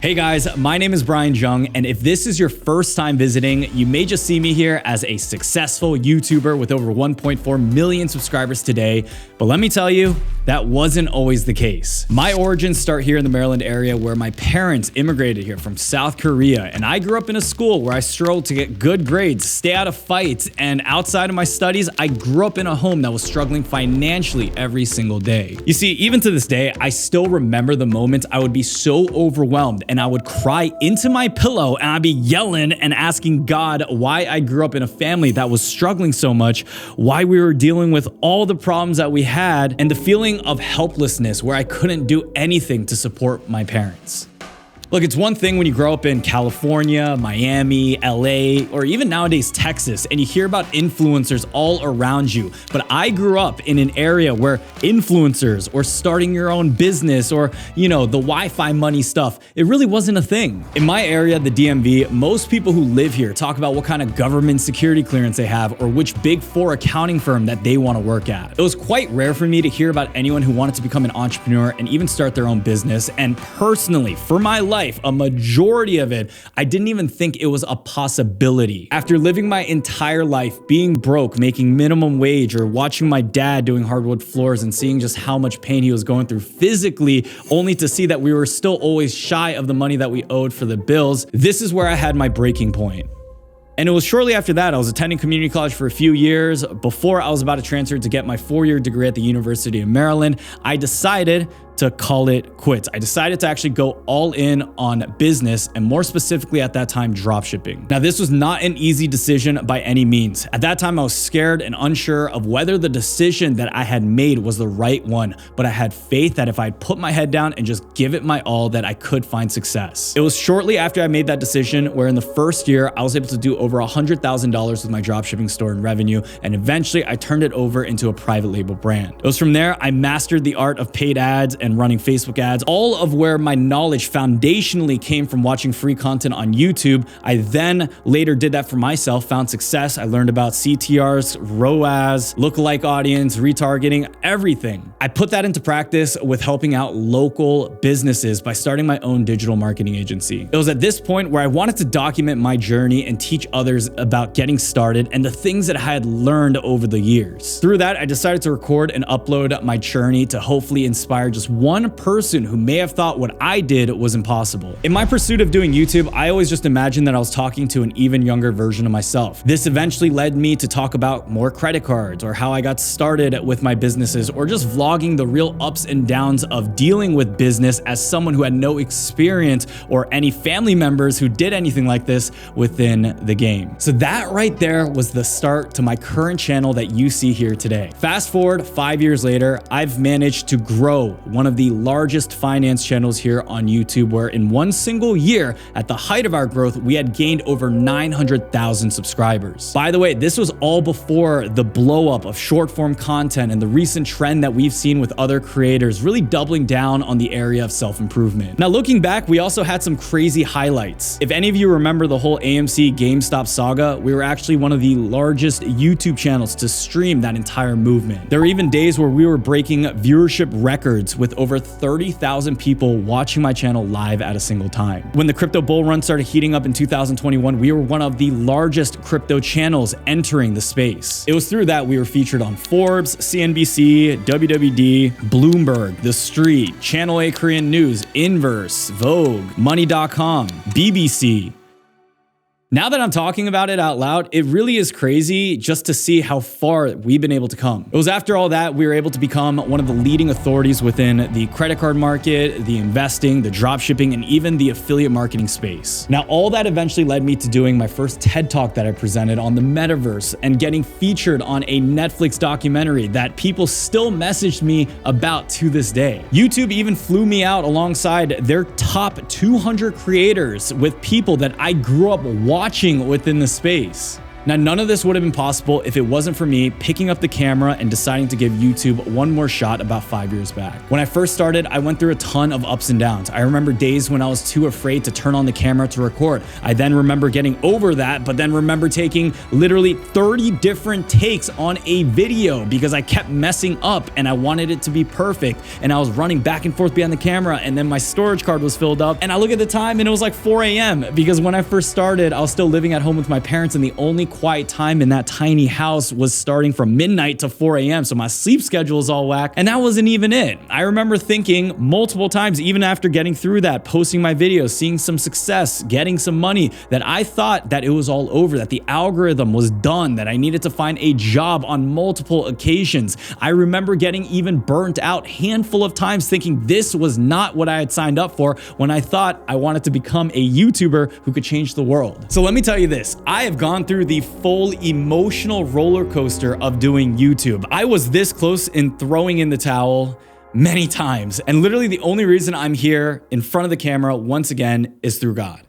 Hey guys, my name is Brian Jung, and if this is your first time visiting, you may just see me here as a successful YouTuber with over 1.4 million subscribers today, but let me tell you, that wasn't always the case. My origins start here in the Maryland area where my parents immigrated here from South Korea, and I grew up in a school where I struggled to get good grades, stay out of fights, and outside of my studies, I grew up in a home that was struggling financially every single day. You see, even to this day, I still remember the moments I would be so overwhelmed and I would cry into my pillow and I'd be yelling and asking God why I grew up in a family that was struggling so much, why we were dealing with all the problems that we had, and the feeling of helplessness where I couldn't do anything to support my parents. Look, it's one thing when you grow up in California, Miami, LA, or even nowadays Texas, and you hear about influencers all around you. But I grew up in an area where influencers or starting your own business or, the Wi-Fi money stuff, it really wasn't a thing. In my area, the DMV, most people who live here talk about what kind of government security clearance they have or which Big Four accounting firm that they want to work at. It was quite rare for me to hear about anyone who wanted to become an entrepreneur and even start their own business. And personally, for my life, a majority of it, I didn't even think it was a possibility. After living my entire life being broke, making minimum wage, or watching my dad doing hardwood floors and seeing just how much pain he was going through physically, only to see that we were still always shy of the money that we owed for the bills, this is where I had my breaking point. And it was shortly after that, I was attending community college for a few years. Before I was about to transfer to get my 4-year degree at the University of Maryland, I decided to call it quits. I decided to actually go all in on business, and more specifically at that time, dropshipping. Now, this was not an easy decision by any means. At that time, I was scared and unsure of whether the decision that I had made was the right one, but I had faith that if I'd put my head down and just give it my all, that I could find success. It was shortly after I made that decision where in the first year, I was able to do over $100,000 with my dropshipping store in revenue, and eventually I turned it over into a private label brand. It was from there I mastered the art of paid ads and running Facebook ads, all of where my knowledge foundationally came from watching free content on YouTube. I then later did that for myself, found success. I learned about CTRs, ROAS, lookalike audience, retargeting, everything. I put that into practice with helping out local businesses by starting my own digital marketing agency. It was at this point where I wanted to document my journey and teach others about getting started and the things that I had learned over the years. Through that, I decided to record and upload my journey to hopefully inspire just one person who may have thought what I did was impossible. In my pursuit of doing YouTube, I always just imagined that I was talking to an even younger version of myself. This eventually led me to talk about more credit cards or how I got started with my businesses, or just vlogging the real ups and downs of dealing with business as someone who had no experience or any family members who did anything like this within the game. So that right there was the start to my current channel that you see here today. Fast forward 5 years later, I've managed to grow one of the largest finance channels here on YouTube, where in one single year, at the height of our growth, we had gained over 900,000 subscribers. By the way, this was all before the blow up of short form content and the recent trend that we've seen with other creators really doubling down on the area of self-improvement. Now, looking back, we also had some crazy highlights. If any of you remember the whole AMC GameStop saga, we were actually one of the largest YouTube channels to stream that entire movement. There were even days where we were breaking viewership records with over 30,000 people watching my channel live at a single time. When the crypto bull run started heating up in 2021, we were one of the largest crypto channels entering the space. It was through that we were featured on Forbes, CNBC, WWD, Bloomberg, The Street, Channel A Korean News, Inverse, Vogue, Money.com, BBC. Now that I'm talking about it out loud, it really is crazy just to see how far we've been able to come. It was after all that we were able to become one of the leading authorities within the credit card market, the investing, the dropshipping, and even the affiliate marketing space. Now, all that eventually led me to doing my first TED Talk that I presented on the metaverse and getting featured on a Netflix documentary that people still messaged me about to this day. YouTube even flew me out alongside their top 200 creators with people that I grew up watching within the space. Now, none of this would have been possible if it wasn't for me picking up the camera and deciding to give YouTube one more shot about 5 years back. When I first started, I went through a ton of ups and downs. I remember days when I was too afraid to turn on the camera to record. I then remember getting over that, but then remember taking literally 30 different takes on a video because I kept messing up and I wanted it to be perfect. And I was running back and forth behind the camera, and then my storage card was filled up. And I look at the time and it was like 4 a.m. because when I first started, I was still living at home with my parents, and the only quiet time in that tiny house was starting from midnight to 4 a.m. So my sleep schedule was all whack, and that wasn't even it. I remember thinking multiple times, even after getting through that, posting my videos, seeing some success, getting some money, that I thought that it was all over, that the algorithm was done, that I needed to find a job on multiple occasions. I remember getting even burnt out a handful of times, thinking this was not what I had signed up for, when I thought I wanted to become a YouTuber who could change the world. So let me tell you this, I have gone through the full emotional roller coaster of doing YouTube. I was this close in throwing in the towel many times, and literally the only reason I'm here in front of the camera once again is through God.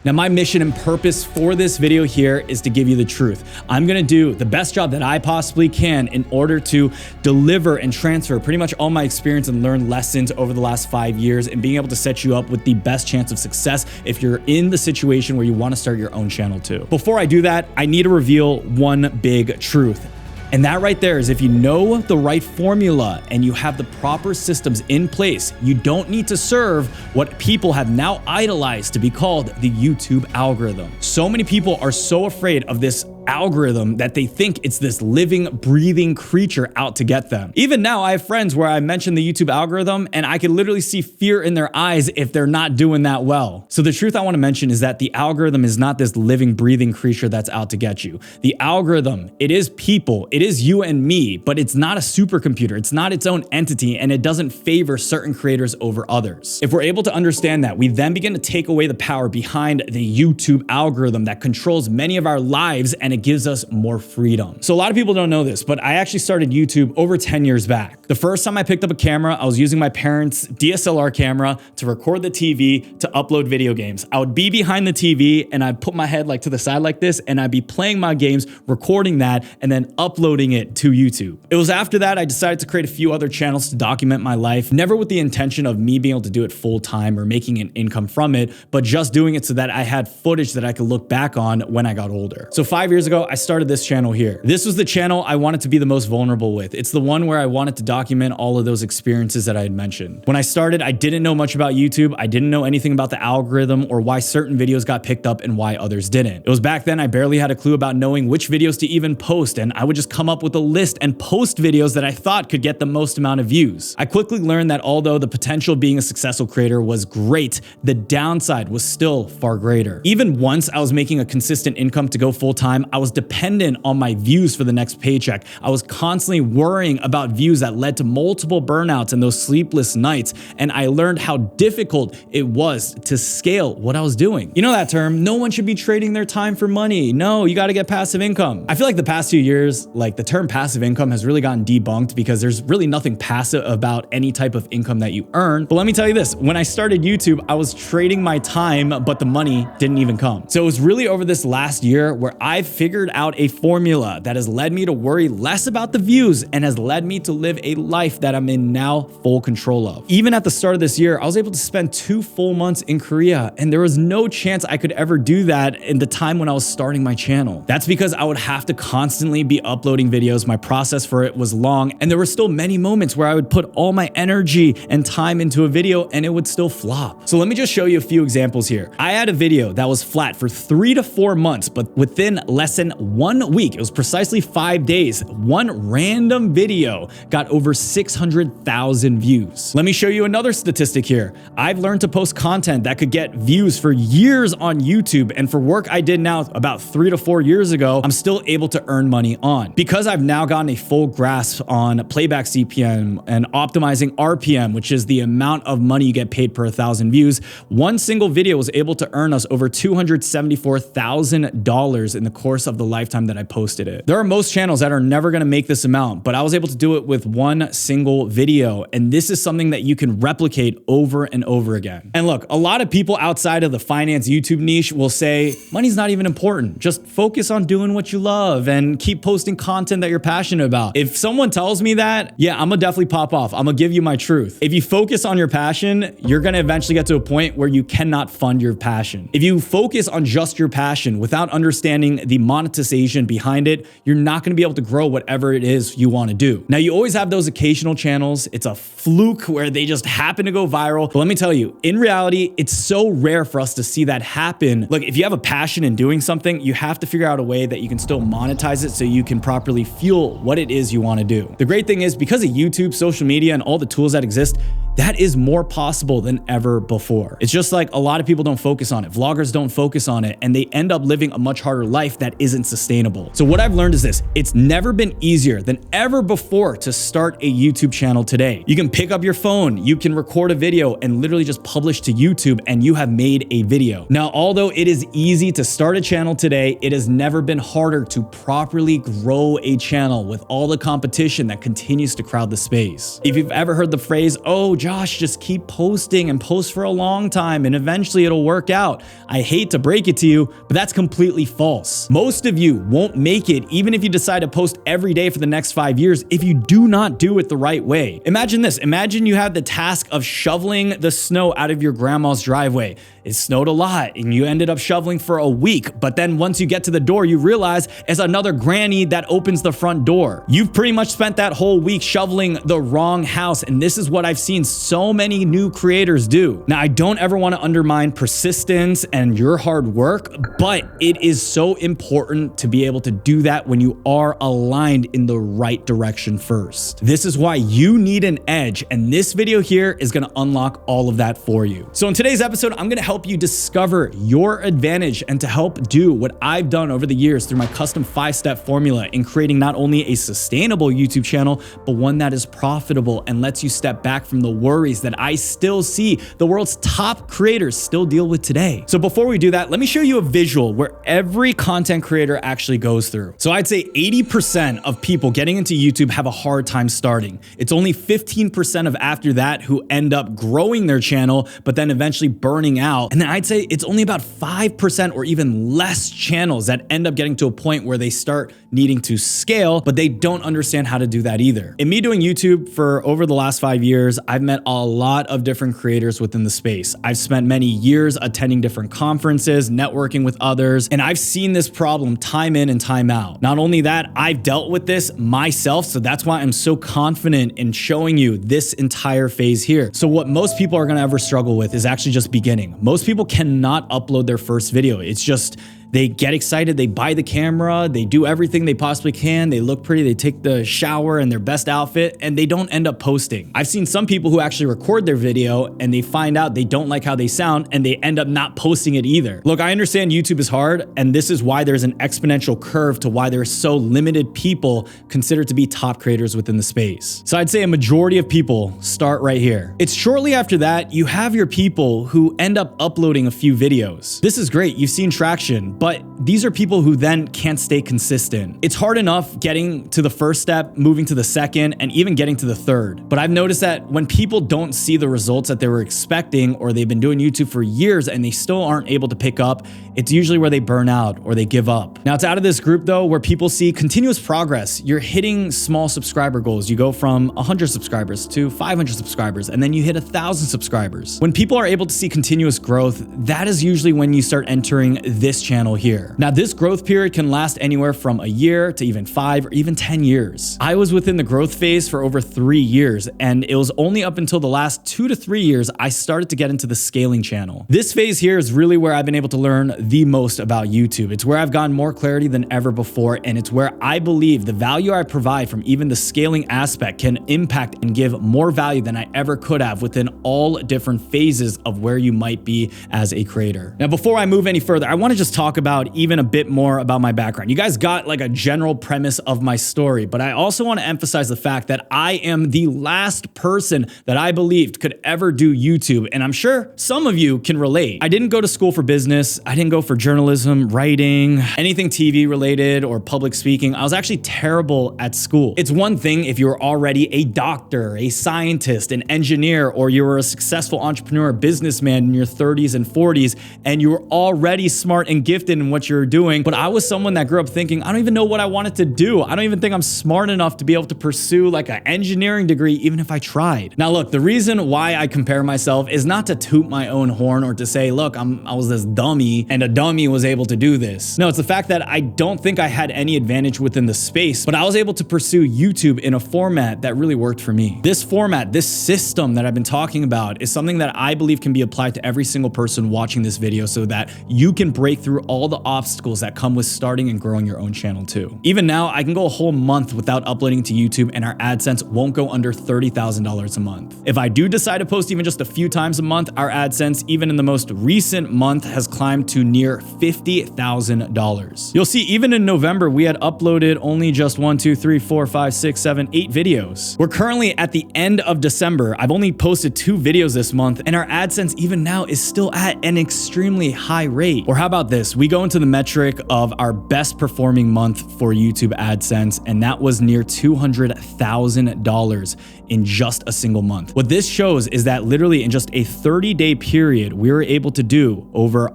Now, my mission and purpose for this video here is to give you the truth. I'm gonna do the best job that I possibly can in order to deliver and transfer pretty much all my experience and learn lessons over the last 5 years, and being able to set you up with the best chance of success if you're in the situation where you wanna start your own channel too. Before I do that, I need to reveal one big truth. And that right there is, if you know the right formula and you have the proper systems in place, you don't need to serve what people have now idolized to be called the YouTube algorithm. So many people are so afraid of this algorithm that they think it's this living, breathing creature out to get them. Even now, I have friends where I mention the YouTube algorithm and I can literally see fear in their eyes if they're not doing that well. So the truth I want to mention is that the algorithm is not this living, breathing creature that's out to get you. The algorithm, it is people, it is you and me, but it's not a supercomputer. It's not its own entity, and it doesn't favor certain creators over others. If we're able to understand that, we then begin to take away the power behind the YouTube algorithm that controls many of our lives, and it gives us more freedom. So a lot of people don't know this, but I actually started YouTube over 10 years back. The first time I picked up a camera, I was using my parents' DSLR camera to record the TV to upload video games. I would be behind the TV and I'd put my head like to the side like this, and I'd be playing my games, recording that, and then uploading it to YouTube. It was after that I decided to create a few other channels to document my life, never with the intention of me being able to do it full time or making an income from it, but just doing it so that I had footage that I could look back on when I got older. So 5 years ago, I started this channel here. This was the channel I wanted to be the most vulnerable with. It's the one where I wanted to document all of those experiences that I had mentioned. When I started, I didn't know much about YouTube. I didn't know anything about the algorithm or why certain videos got picked up and why others didn't. It was back then I barely had a clue about knowing which videos to even post, and I would just come up with a list and post videos that I thought could get the most amount of views. I quickly learned that although the potential of being a successful creator was great, the downside was still far greater. Even once I was making a consistent income to go full time, I was dependent on my views for the next paycheck. I was constantly worrying about views that led to multiple burnouts and those sleepless nights, and I learned how difficult it was to scale what I was doing. You know that term, no one should be trading their time for money. No, you got to get passive income. I feel like the past few years, like the term passive income has really gotten debunked because there's really nothing passive about any type of income that you earn. But let me tell you this, when I started YouTube, I was trading my time, but the money didn't even come. So it was really over this last year where I figured out a formula that has led me to worry less about the views and has led me to live a life that I'm in now full control of. Even at the start of this year, I was able to spend 2 full months in Korea, and there was no chance I could ever do that in the time when I was starting my channel. That's because I would have to constantly be uploading videos. My process for it was long, and there were still many moments where I would put all my energy and time into a video and it would still flop. So let me just show you a few examples here. I had a video that was flat for 3 to 4 months, but within less than 1 week, it was precisely 5 days, one random video got over 600,000 views. Let me show you another statistic here. I've learned to post content that could get views for years on YouTube, and for work I did now about 3 to 4 years ago, I'm still able to earn money on. Because I've now gotten a full grasp on playback CPM and optimizing RPM, which is the amount of money you get paid per 1,000 views, one single video was able to earn us over $274,000 in the course of the lifetime that I posted it. There are most channels that are never gonna make this amount, but I was able to do it with 1 one single video. And this is something that you can replicate over and over again. And look, a lot of people outside of the finance YouTube niche will say, money's not even important. Just focus on doing what you love and keep posting content that you're passionate about. If someone tells me that, yeah, I'm gonna definitely pop off. I'm gonna give you my truth. If you focus on your passion, you're gonna eventually get to a point where you cannot fund your passion. If you focus on just your passion without understanding the monetization behind it, you're not gonna be able to grow whatever it is you wanna do. Now, you always have those occasional channels. It's a fluke where they just happen to go viral. But let me tell you, in reality, it's so rare for us to see that happen. Look, if you have a passion in doing something, you have to figure out a way that you can still monetize it so you can properly fuel what it is you wanna do. The great thing is, because of YouTube, social media, and all the tools that exist, that is more possible than ever before. It's just like a lot of people don't focus on it. Vloggers don't focus on it, and they end up living a much harder life that isn't sustainable. So what I've learned is this: it's never been easier than ever before to start a YouTube channel today. You can pick up your phone, you can record a video and literally just publish to YouTube, and you have made a video. Now, although it is easy to start a channel today, it has never been harder to properly grow a channel with all the competition that continues to crowd the space. If you've ever heard the phrase, oh, Josh, just keep posting and post for a long time and eventually it'll work out, I hate to break it to you, but that's completely false. Most of you won't make it even if you decide to post every day for the next 5 years if you do not do it the right way. Imagine this. Imagine you have the task of shoveling the snow out of your grandma's driveway. It snowed a lot and you ended up shoveling for a week, but then once you get to the door, you realize it's another granny that opens the front door. You've pretty much spent that whole week shoveling the wrong house, and this is what I've seen so many new creators do. Now, I don't ever want to undermine persistence and your hard work, but it is so important to be able to do that when you are aligned in the right direction first. This is why you need an edge, and this video here is going to unlock all of that for you. So in today's episode, I'm going to help you discover your advantage and to help do what I've done over the years through my custom 5-step formula in creating not only a sustainable YouTube channel, but one that is profitable and lets you step back from the worries that I still see the world's top creators still deal with today. So before we do that, let me show you a visual where every content creator actually goes through. So I'd say 80% of people getting into YouTube have a hard time starting. It's only 15% of after that who end up growing their channel, but then eventually burning out. And then I'd say it's only about 5% or even less channels that end up getting to a point where they start needing to scale, but they don't understand how to do that either. In me doing YouTube for over the last 5 years, I've met a lot of different creators within the space. I've spent many years attending different conferences, networking with others, and I've seen this problem time in and time out. Not only that, I've dealt with this myself, so that's why I'm so confident in showing you this entire phase here. So what most people are gonna ever struggle with is actually just beginning. Most people cannot upload their first video. It's just, they get excited, they buy the camera, they do everything they possibly can, they look pretty, they take the shower in their best outfit, and they don't end up posting. I've seen some people who actually record their video and they find out they don't like how they sound and they end up not posting it either. Look, I understand YouTube is hard, and this is why there's an exponential curve to why there's so limited people considered to be top creators within the space. So I'd say a majority of people start right here. It's shortly after that you have your people who end up uploading a few videos. This is great, you've seen traction, but these are people who then can't stay consistent. It's hard enough getting to the first step, moving to the second, and even getting to the third. But I've noticed that when people don't see the results that they were expecting, or they've been doing YouTube for years and they still aren't able to pick up, it's usually where they burn out or they give up. Now, it's out of this group though, where people see continuous progress. You're hitting small subscriber goals. You go from 100 subscribers to 500 subscribers, and then you hit 1,000 subscribers. When people are able to see continuous growth, that is usually when you start entering this channel here. Now, this growth period can last anywhere from a year to even 5 or even 10 years. I was within the growth phase for over 3 years, and it was only up until the last 2 to 3 years I started to get into the scaling channel. This phase here is really where I've been able to learn the most about YouTube. It's where I've gotten more clarity than ever before, and it's where I believe the value I provide from even the scaling aspect can impact and give more value than I ever could have within all different phases of where you might be as a creator. Now, before I move any further, I want to just talk talk about even a bit more about my background. You guys got like a general premise of my story, but I also want to emphasize the fact that I am the last person that I believed could ever do YouTube, and I'm sure some of you can relate. I didn't go to school for business. I didn't go for journalism, writing, anything TV related or public speaking. I was actually terrible at school. It's one thing if you're already a doctor, a scientist, an engineer, or you were a successful entrepreneur, businessman in your 30s and 40s, and you were already smart and gifted in what you're doing. But I was someone that grew up thinking, I don't even know what I wanted to do. I don't even think I'm smart enough to be able to pursue like an engineering degree, even if I tried. Now look, the reason why I compare myself is not to toot my own horn or to say, look, I was this dummy and a dummy was able to do this. No, it's the fact that I don't think I had any advantage within the space, but I was able to pursue YouTube in a format that really worked for me. This format, this system that I've been talking about is something that I believe can be applied to every single person watching this video so that you can break through all the obstacles that come with starting and growing your own channel too. Even now, I can go a whole month without uploading to YouTube and our AdSense won't go under $30,000 a month. If I do decide to post even just a few times a month, our AdSense, even in the most recent month, has climbed to near $50,000. You'll see even in November, we had uploaded only just 1, 2, 3, 4, 5, 6, 7, 8 videos. We're currently at the end of December. I've only posted 2 videos this month and our AdSense even now is still at an extremely high rate. Or how about this? We go into the metric of our best performing month for YouTube AdSense, and that was near $200,000 in just a single month. What this shows is that literally in just a 30-day period, we were able to do over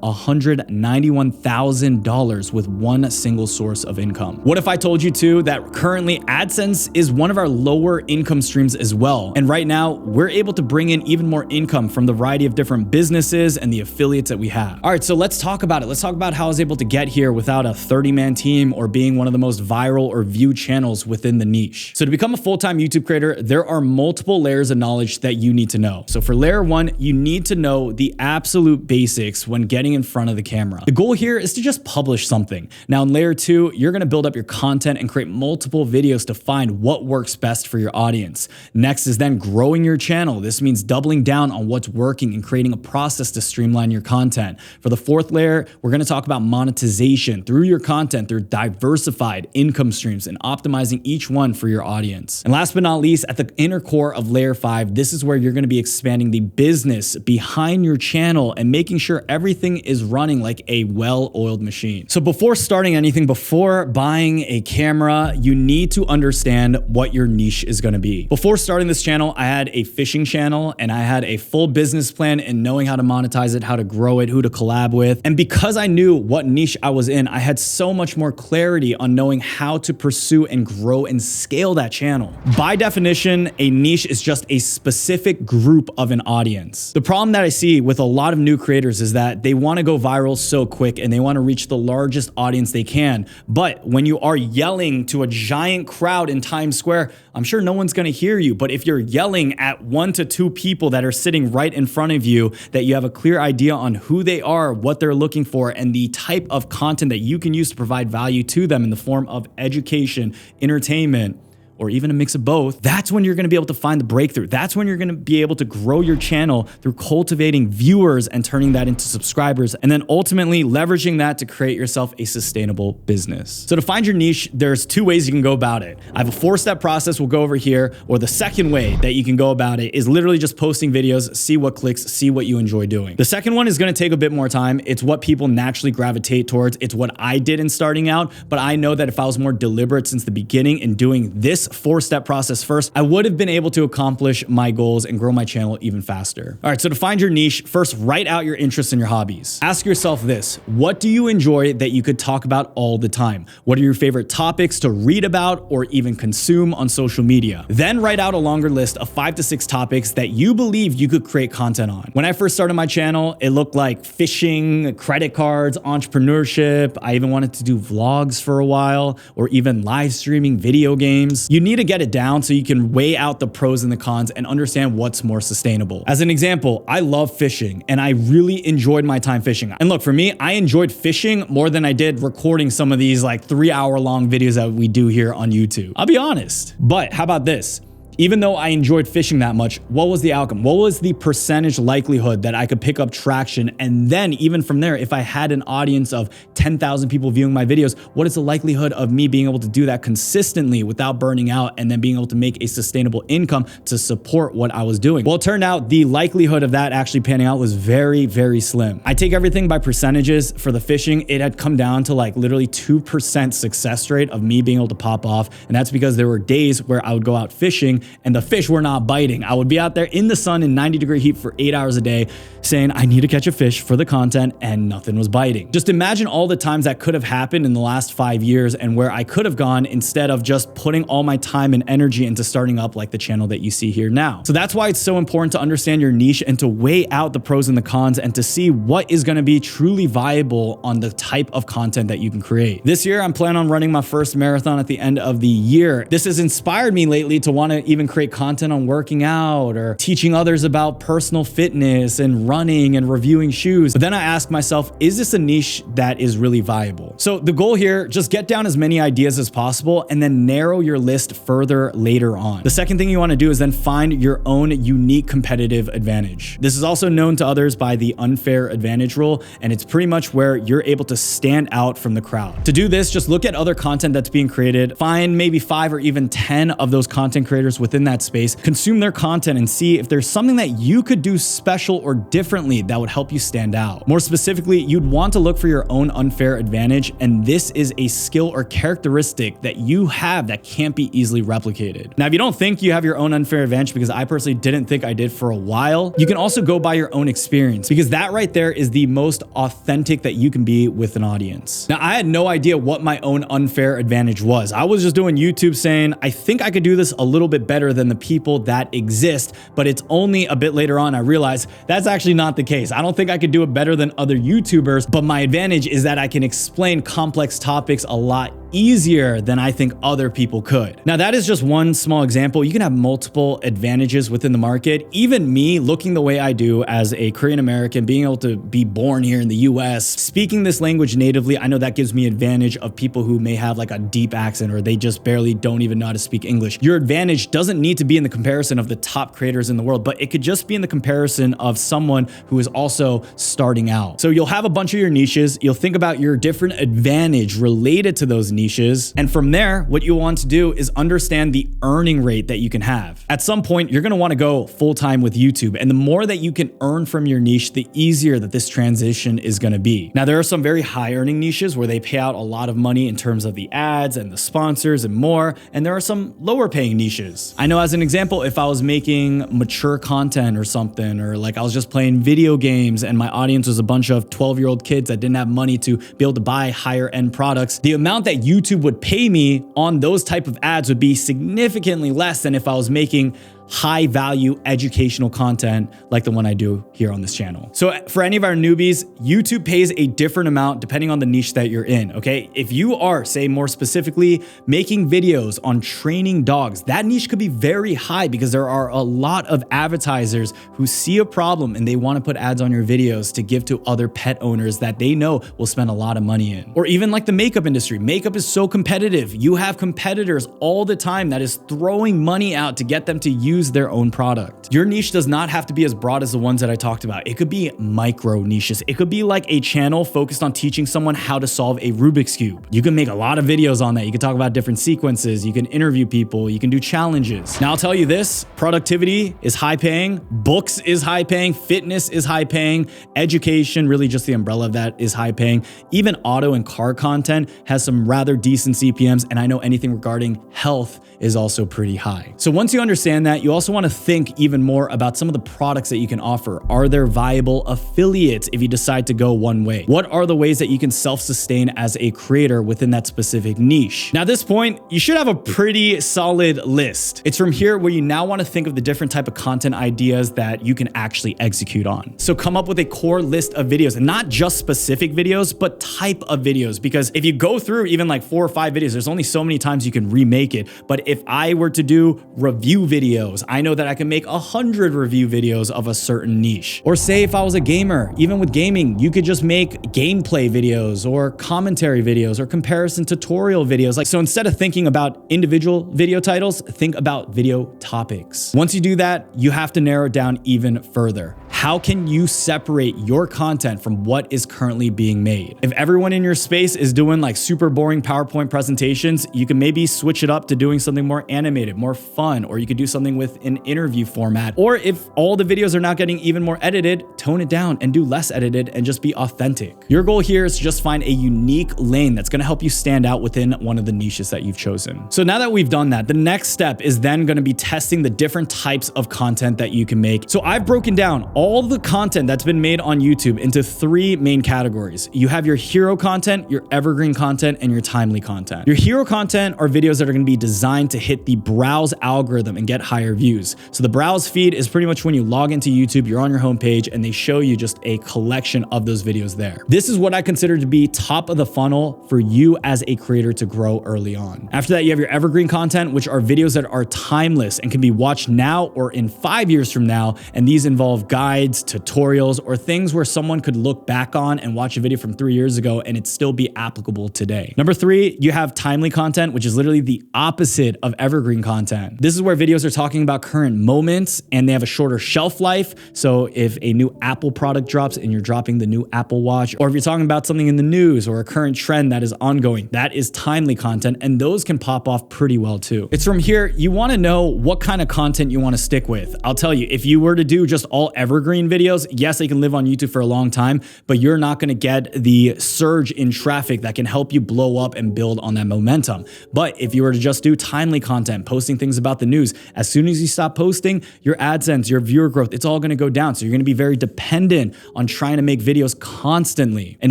$191,000 with one single source of income. What if I told you too that currently AdSense is one of our lower income streams as well? And right now we're able to bring in even more income from the variety of different businesses and the affiliates that we have. All right, so let's talk about it. Let's talk about how I was able to get here without a 30-man team or being one of the most viral or viewed channels within the niche. So to become a full-time YouTube creator, there are multiple layers of knowledge that you need to know. So for layer 1, you need to know the absolute basics when getting in front of the camera. The goal here is to just publish something. Now in layer 2, you're gonna build up your content and create multiple videos to find what works best for your audience. Next is then growing your channel. This means doubling down on what's working and creating a process to streamline your content. For the 4th layer, we're gonna talk about monetization through your content, through diversified income streams and optimizing each one for your audience. And last but not least, at the inner core of layer 5, this is where you're gonna be expanding the business behind your channel and making sure everything is running like a well-oiled machine. So before starting anything, before buying a camera, you need to understand what your niche is gonna be. Before starting this channel, I had a fishing channel and I had a full business plan in knowing how to monetize it, how to grow it, who to collab with. And because I knew what niche I was in, I had so much more clarity on knowing how to pursue and grow and scale that channel. By definition, a niche is just a specific group of an audience. The problem that I see with a lot of new creators is that they want to go viral so quick and they want to reach the largest audience they can. But when you are yelling to a giant crowd in Times Square, I'm sure no one's going to hear you. But if you're yelling at 1 to 2 people that are sitting right in front of you, that you have a clear idea on who they are, what they're looking for, and the type of content that you can use to provide value to them in the form of education, entertainment, or even a mix of both, that's when you're gonna be able to find the breakthrough. That's when you're gonna be able to grow your channel through cultivating viewers and turning that into subscribers, and then ultimately leveraging that to create yourself a sustainable business. So to find your niche, there's 2 ways you can go about it. I have a 4-step process we'll go over here, or the second way that you can go about it is literally just posting videos, see what clicks, see what you enjoy doing. The second one is gonna take a bit more time. It's what people naturally gravitate towards. It's what I did in starting out, but I know that if I was more deliberate since the beginning in doing this 4-step process first, I would have been able to accomplish my goals and grow my channel even faster. All right, so to find your niche, first write out your interests and your hobbies. Ask yourself this: what do you enjoy that you could talk about all the time? What are your favorite topics to read about or even consume on social media? Then write out a longer list of 5 to 6 topics that you believe you could create content on. When I first started my channel, it looked like fishing, credit cards, entrepreneurship. I even wanted to do vlogs for a while, or even live streaming video games. You need to get it down so you can weigh out the pros and the cons and understand what's more sustainable. As an example, I love fishing and I really enjoyed my time fishing. And look, for me, I enjoyed fishing more than I did recording some of these like 3-hour long videos that we do here on YouTube. I'll be honest. But how about this? Even though I enjoyed fishing that much, what was the outcome? What was the percentage likelihood that I could pick up traction? And then even from there, if I had an audience of 10,000 people viewing my videos, what is the likelihood of me being able to do that consistently without burning out and then being able to make a sustainable income to support what I was doing? Well, it turned out the likelihood of that actually panning out was very, very slim. I take everything by percentages. For the fishing, it had come down to like literally 2% success rate of me being able to pop off. And that's because there were days where I would go out fishing and the fish were not biting. I would be out there in the sun in 90-degree heat for 8 hours a day saying, I need to catch a fish for the content, and nothing was biting. Just imagine all the times that could have happened in the last 5 years and where I could have gone instead of just putting all my time and energy into starting up like the channel that you see here now. So that's why it's so important to understand your niche and to weigh out the pros and the cons and to see what is going to be truly viable on the type of content that you can create. This year, I'm planning on running my first marathon at the end of the year. This has inspired me lately to want to even create content on working out or teaching others about personal fitness and running and reviewing shoes. But then I ask myself, is this a niche that is really viable? So the goal here, just get down as many ideas as possible and then narrow your list further later on. The second thing you want to do is then find your own unique competitive advantage. This is also known to others by the unfair advantage rule, and it's pretty much where you're able to stand out from the crowd. To do this, just look at other content that's being created, find maybe 5 or even 10 of those content creators within that space, consume their content and see if there's something that you could do special or differently that would help you stand out. More specifically, you'd want to look for your own unfair advantage, and this is a skill or characteristic that you have that can't be easily replicated. Now, if you don't think you have your own unfair advantage, because I personally didn't think I did for a while, you can also go by your own experience, because that right there is the most authentic that you can be with an audience. Now, I had no idea what my own unfair advantage was. I was just doing YouTube saying, I think I could do this a little bit better than the people that exist, but it's only a bit later on I realized that's actually not the case. I don't think I could do it better than other YouTubers, but my advantage is that I can explain complex topics a lot easier than I think other people could. Now, that is just one small example. You can have multiple advantages within the market. Even me looking the way I do as a Korean American, being able to be born here in the US, speaking this language natively, I know that gives me advantage of people who may have like a deep accent or they just barely don't even know how to speak English. Your advantage doesn't need to be in the comparison of the top creators in the world, but it could just be in the comparison of someone who is also starting out. So you'll have a bunch of your niches. You'll think about your different advantage related to those niches. And from there, what you want to do is understand the earning rate that you can have. At some point, you're going to want to go full-time with YouTube. And the more that you can earn from your niche, the easier that this transition is going to be. Now, there are some very high earning niches where they pay out a lot of money in terms of the ads and the sponsors and more. And there are some lower paying niches. I know, as an example, if I was making mature content or something, or like I was just playing video games and my audience was a bunch of 12-year-old kids that didn't have money to be able to buy higher end products, the amount that YouTube would pay me on those type of ads would be significantly less than if I was making high value educational content like the one I do here on this channel. So for any of our newbies, YouTube pays a different amount depending on the niche that you're in, okay? If you are, say more specifically, making videos on training dogs, that niche could be very high because there are a lot of advertisers who see a problem and they want to put ads on your videos to give to other pet owners that they know will spend a lot of money in. Or even like the makeup industry. Makeup is so competitive. You have competitors all the time that is throwing money out to get them to use their own product. Your niche does not have to be as broad as the ones that I talked about. It could be micro niches. It could be like a channel focused on teaching someone how to solve a Rubik's Cube. You can make a lot of videos on that. You can talk about different sequences. You can interview people. You can do challenges. Now, I'll tell you this, productivity is high paying. Books is high paying. Fitness is high paying. Education, really just the umbrella of that, is high paying. Even auto and car content has some rather decent CPMs. And I know anything regarding health is also pretty high. So once you understand that, you also want to think even more about some of the products that you can offer. Are there viable affiliates if you decide to go one way? What are the ways that you can self-sustain as a creator within that specific niche? Now, at this point, you should have a pretty solid list. It's from here where you now want to think of the different type of content ideas that you can actually execute on. So come up with a core list of videos, and not just specific videos, but type of videos. Because if you go through even like 4 or 5 videos, there's only so many times you can remake it. But if I were to do review videos, videos. I know that I can make 100 review videos of a certain niche. Or say if I was a gamer, even with gaming, you could just make gameplay videos or commentary videos or comparison tutorial videos. Like, so instead of thinking about individual video titles, think about video topics. Once you do that, you have to narrow it down even further. How can you separate your content from what is currently being made? If everyone in your space is doing like super boring PowerPoint presentations, you can maybe switch it up to doing something more animated, more fun, or you could do something with an interview format. Or if all the videos are not getting even more edited, tone it down and do less edited and just be authentic. Your goal here is to just find a unique lane that's going to help you stand out within one of the niches that you've chosen. So now that we've done that, the next step is then going to be testing the different types of content that you can make. So I've broken down all the content that's been made on YouTube into 3 main categories. You have your hero content, your evergreen content, and your timely content. Your hero content are videos that are going to be designed to hit the browse algorithm and get higher views. So the browse feed is pretty much when you log into YouTube, you're on your homepage and they show you just a collection of those videos there. This is what I consider to be top of the funnel for you as a creator to grow early on. After that, you have your evergreen content, which are videos that are timeless and can be watched now or in 5 years from now. And these involve guides, tutorials, or things where someone could look back on and watch a video from 3 years ago and it still be applicable today. Number 3, you have timely content, which is literally the opposite of evergreen content. This is where videos are talking about current moments and they have a shorter shelf life. So if a new Apple product drops and you're dropping the new Apple Watch, or if you're talking about something in the news or a current trend that is ongoing, that is timely content, and those can pop off pretty well too. It's from here, you want to know what kind of content you want to stick with. I'll tell you, if you were to do just all evergreen videos, yes, they can live on YouTube for a long time, but you're not going to get the surge in traffic that can help you blow up and build on that momentum. But if you were to just do timely content, posting things about the news, as soon as you stop posting, your AdSense, your viewer growth, it's all going to go down. So you're going to be very dependent on trying to make videos constantly. An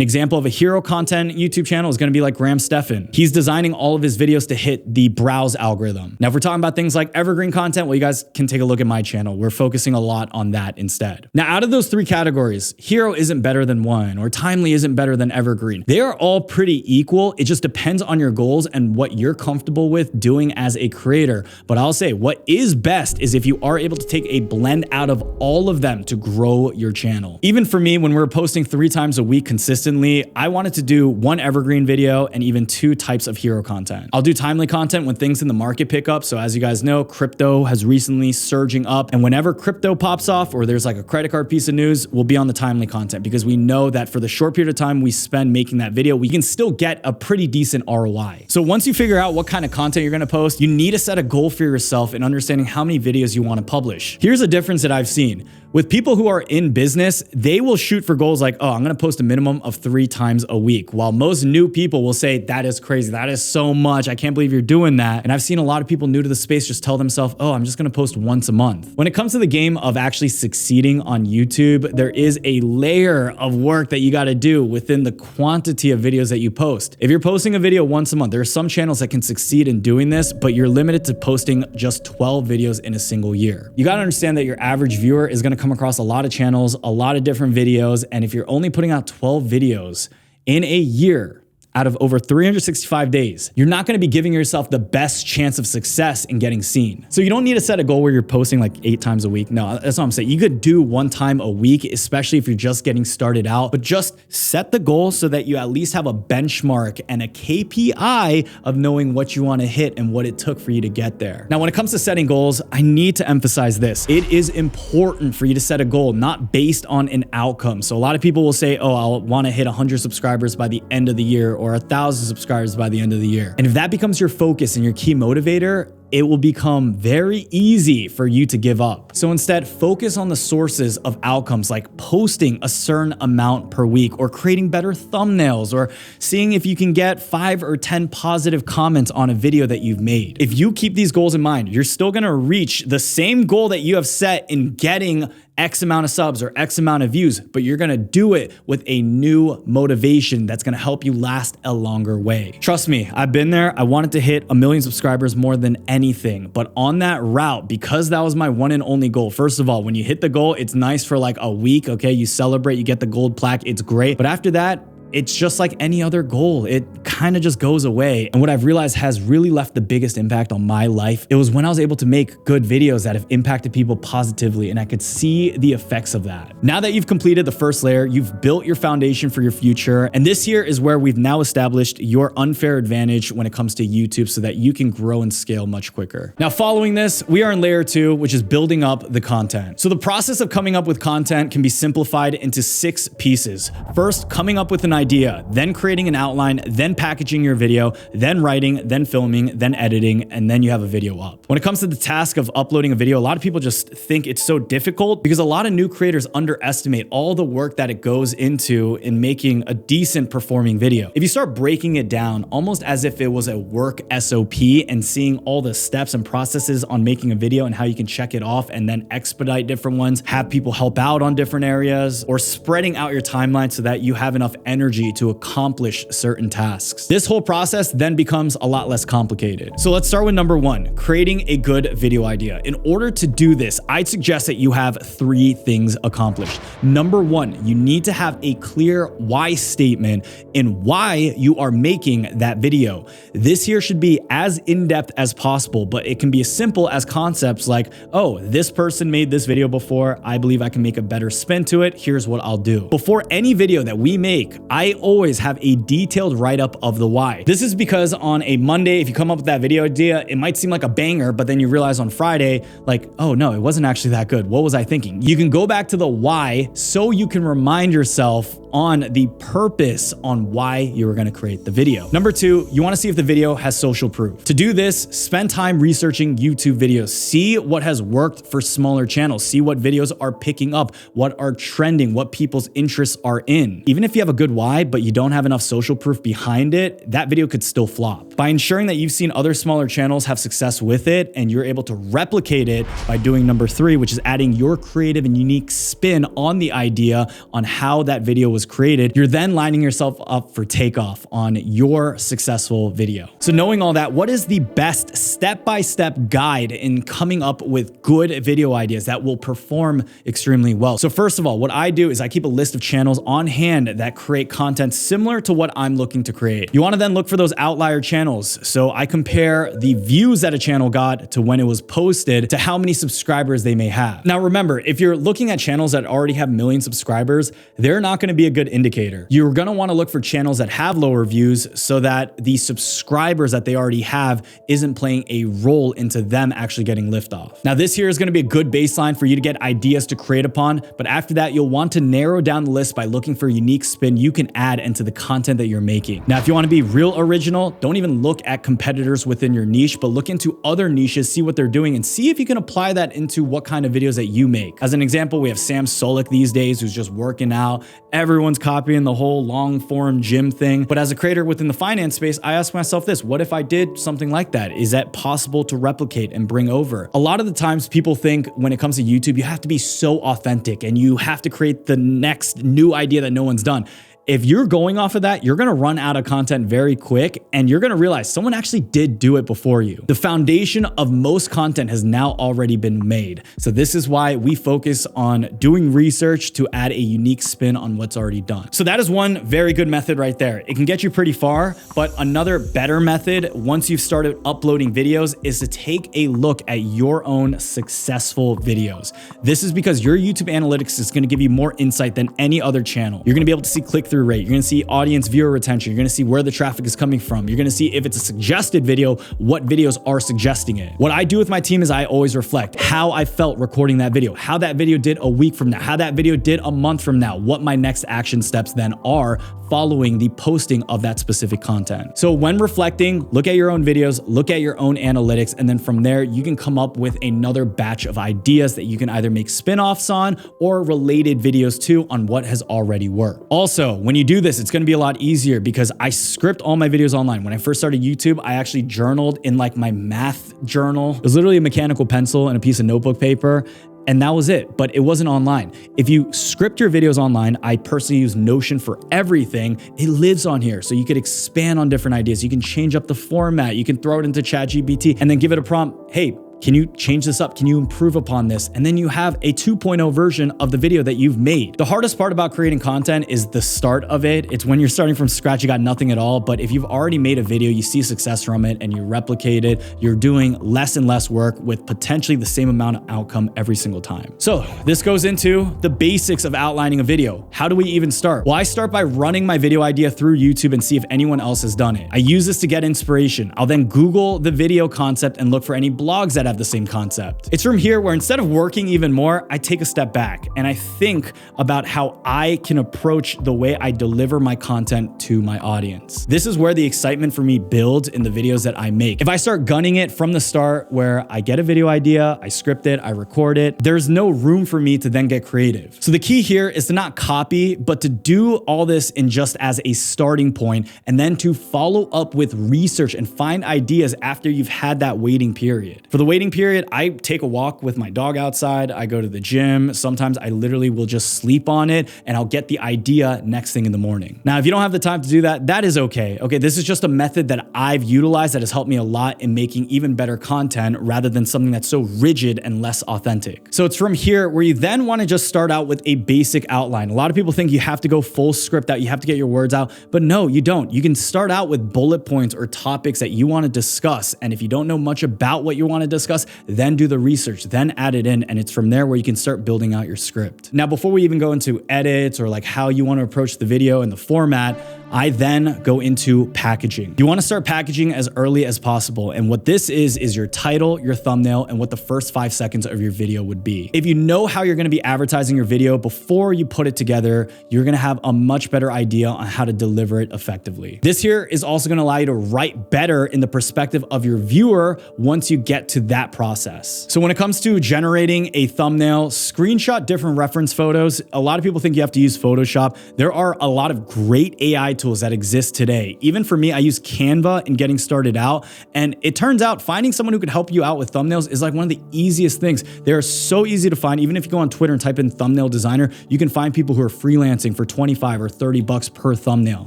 example of a hero content YouTube channel is going to be like Graham Stephan. He's designing all of his videos to hit the browse algorithm. Now, if we're talking about things like evergreen content, well, you guys can take a look at my channel. We're focusing a lot on that instead. Now, out of those 3 categories, hero isn't better than one, or timely isn't better than evergreen. They are all pretty equal. It just depends on your goals and what you're comfortable with doing as a creator. But I'll say what is best is if you are able to take a blend out of all of them to grow your channel. Even for me, when we're posting 3 times a week consistently, I wanted to do 1 evergreen video and even 2 types of hero content. I'll do timely content when things in the market pick up. So as you guys know, crypto has recently surging up, and whenever crypto pops off or there's like a credit card piece of news, we'll be on the timely content because we know that for the short period of time we spend making that video, we can still get a pretty decent ROI. So once you figure out what kind of content you're going to post, you need to set a goal for yourself in understanding how many videos you want to publish. Here's a difference that I've seen. With people who are in business, they will shoot for goals like, oh, I'm going to post a minimum of 3 times a week. While most new people will say, that is crazy. That is so much. I can't believe you're doing that. And I've seen a lot of people new to the space just tell themselves, oh, I'm just going to post once a month. When it comes to the game of actually succeeding on YouTube, there is a layer of work that you got to do within the quantity of videos that you post. If you're posting a video once a month, there are some channels that can succeed in doing this, but you're limited to posting just 12 videos in a single year. You got to understand that your average viewer is going to come across a lot of channels, a lot of different videos. And if you're only putting out 12 videos in a year, out of over 365 days, you're not going to be giving yourself the best chance of success in getting seen. So you don't need to set a goal where you're posting like 8 times a week. No, that's what I'm saying. You could do 1 time a week, especially if you're just getting started out, but just set the goal so that you at least have a benchmark and a KPI of knowing what you want to hit and what it took for you to get there. Now, when it comes to setting goals, I need to emphasize this. It is important for you to set a goal, not based on an outcome. So a lot of people will say, oh, I'll want to hit 100 subscribers by the end of the year, or 1,000 subscribers by the end of the year. And if that becomes your focus and your key motivator, it will become very easy for you to give up. So instead, focus on the sources of outcomes like posting a certain amount per week, or creating better thumbnails, or seeing if you can get 5 or 10 positive comments on a video that you've made. If you keep these goals in mind, you're still gonna reach the same goal that you have set in getting X amount of subs or X amount of views, but you're gonna do it with a new motivation that's gonna help you last a longer way. Trust me, I've been there. I wanted to hit 1 million subscribers more than anything, but on that route, because that was my one and only goal. First of all, when you hit the goal, it's nice for like a week, okay? You celebrate, you get the gold plaque, it's great. But after that, it's just like any other goal. It kind of just goes away. And what I've realized has really left the biggest impact on my life, it was when I was able to make good videos that have impacted people positively, and I could see the effects of that. Now that you've completed the first layer, you've built your foundation for your future, and this here is where we've now established your unfair advantage when it comes to YouTube so that you can grow and scale much quicker. Now, following this, we are in layer 2, which is building up the content. So the process of coming up with content can be simplified into 6 pieces. First, coming up with an idea, then creating an outline, then packaging your video, then writing, then filming, then editing, and then you have a video up. When it comes to the task of uploading a video, a lot of people just think it's so difficult because a lot of new creators underestimate all the work that it goes into in making a decent performing video. If you start breaking it down almost as if it was a work SOP and seeing all the steps and processes on making a video and how you can check it off and then expedite different ones, have people help out on different areas, or spreading out your timeline so that you have enough energy to accomplish certain tasks. This whole process then becomes a lot less complicated. So let's start with number 1, creating a good video idea. In order to do this, I'd suggest that you have 3 things accomplished. Number 1, you need to have a clear why statement in why you are making that video. This here should be as in-depth as possible, but it can be as simple as concepts like, oh, this person made this video before, I believe I can make a better spin to it, here's what I'll do. Before any video that we make, I always have a detailed write-up of the why. This is because on a Monday, if you come up with that video idea, it might seem like a banger, but then you realize on Friday, like, oh no, it wasn't actually that good. What was I thinking? You can go back to the why so you can remind yourself on the purpose on why you were going to create the video. Number 2, you want to see if the video has social proof. To do this, spend time researching YouTube videos. See what has worked for smaller channels. See what videos are picking up, what are trending, what people's interests are in. Even if you have a good why, but you don't have enough social proof behind it, that video could still flop. By ensuring that you've seen other smaller channels have success with it and you're able to replicate it by doing number 3, which is adding your creative and unique spin on the idea on how that video was created, you're then lining yourself up for takeoff on your successful video. So knowing all that, what is the best step-by-step guide in coming up with good video ideas that will perform extremely well? So first of all, what I do is I keep a list of channels on hand that create content similar to what I'm looking to create. You want to then look for those outlier channels. So I compare the views that a channel got to when it was posted to how many subscribers they may have. Now remember, if you're looking at channels that already have million subscribers, they're not going to be a good indicator. You're going to want to look for channels that have lower views so that the subscribers that they already have isn't playing a role into them actually getting liftoff. Now this here is going to be a good baseline for you to get ideas to create upon, but after that you'll want to narrow down the list by looking for a unique spin you can add into the content that you're making. Now if you want to be real original, don't even look at competitors within your niche, but look into other niches, see what they're doing, and see if you can apply that into what kind of videos that you make. As an example, we have Sam Solik these days who's just working out. Everyone's copying the whole long form gym thing. But as a creator within the finance space, I ask myself this, what if I did something like that? Is that possible to replicate and bring over? A lot of the times people think when it comes to YouTube, you have to be so authentic and you have to create the next new idea that no one's done. If you're going off of that, you're going to run out of content very quick and you're going to realize someone actually did do it before you. The foundation of most content has now already been made. So this is why we focus on doing research to add a unique spin on what's already done. So that is one very good method right there. It can get you pretty far, but another better method once you've started uploading videos is to take a look at your own successful videos. This is because your YouTube analytics is going to give you more insight than any other channel. You're going to be able to see click-through rate. You're going to see audience viewer retention. You're going to see where the traffic is coming from. You're going to see if it's a suggested video, what videos are suggesting it. What I do with my team is I always reflect how I felt recording that video, how that video did a week from now, how that video did a month from now, what my next action steps then are following the posting of that specific content. So when reflecting, look at your own videos, look at your own analytics, and then from there, you can come up with another batch of ideas that you can either make spin-offs on or related videos to on what has already worked. Also, when you do this, it's going to be a lot easier because I script all my videos online. When I first started YouTube, I actually journaled in like my math journal. It was literally a mechanical pencil and a piece of notebook paper. And that was it, but it wasn't online. If you script your videos online, I personally use Notion for everything. It lives on here. So you could expand on different ideas. You can change up the format. You can throw it into ChatGPT and then give it a prompt. Hey, Can you change this up? Can you improve upon this? And then you have a 2.0 version of the video that you've made. The hardest part about creating content is the start of it. It's when you're starting from scratch, you got nothing at all. But if you've already made a video, you see success from it and you replicate it, you're doing less and less work with potentially the same amount of outcome every single time. So this goes into the basics of outlining a video. How do we even start? Well, I start by running my video idea through YouTube and see if anyone else has done it. I use this to get inspiration. I'll then Google the video concept and look for any blogs that have the same concept. It's from here where instead of working even more, I take a step back and I think about how I can approach the way I deliver my content to my audience. This is where the excitement for me builds in the videos that I make. If I start gunning it from the start where I get a video idea, I script it, I record it, there's no room for me to then get creative. So the key here is to not copy, but to do all this in just as a starting point and then to follow up with research and find ideas after you've had that waiting period. For the waiting period, I take a walk with my dog outside, I go to the gym, sometimes I literally will just sleep on it and I'll get the idea next thing in the morning. Now, if you don't have the time to do that, that is okay. Okay, this is just a method that I've utilized that has helped me a lot in making even better content rather than something that's so rigid and less authentic. So it's from here where you then want to just start out with a basic outline. A lot of people think you have to go full script out, you have to get your words out, but no, you don't. You can start out with bullet points or topics that you want to discuss. And if you don't know much about what you want to discuss, then do the research, then add it in. And it's from there where you can start building out your script. Now, before we even go into edits or like how you want to approach the video and the format, I then go into packaging. You want to start packaging as early as possible. And what this is your title, your thumbnail, and what the first 5 seconds of your video would be. If you know how you're going to be advertising your video before you put it together, you're going to have a much better idea on how to deliver it effectively. This here is also going to allow you to write better in the perspective of your viewer once you get to that process. So when it comes to generating a thumbnail, screenshot different reference photos. A lot of people think you have to use Photoshop. There are a lot of great AI tools that exist today. Even for me, I use Canva in getting started out. And it turns out finding someone who could help you out with thumbnails is like one of the easiest things. They are so easy to find. Even if you go on Twitter and type in thumbnail designer, you can find people who are freelancing for 25 or 30 bucks per thumbnail.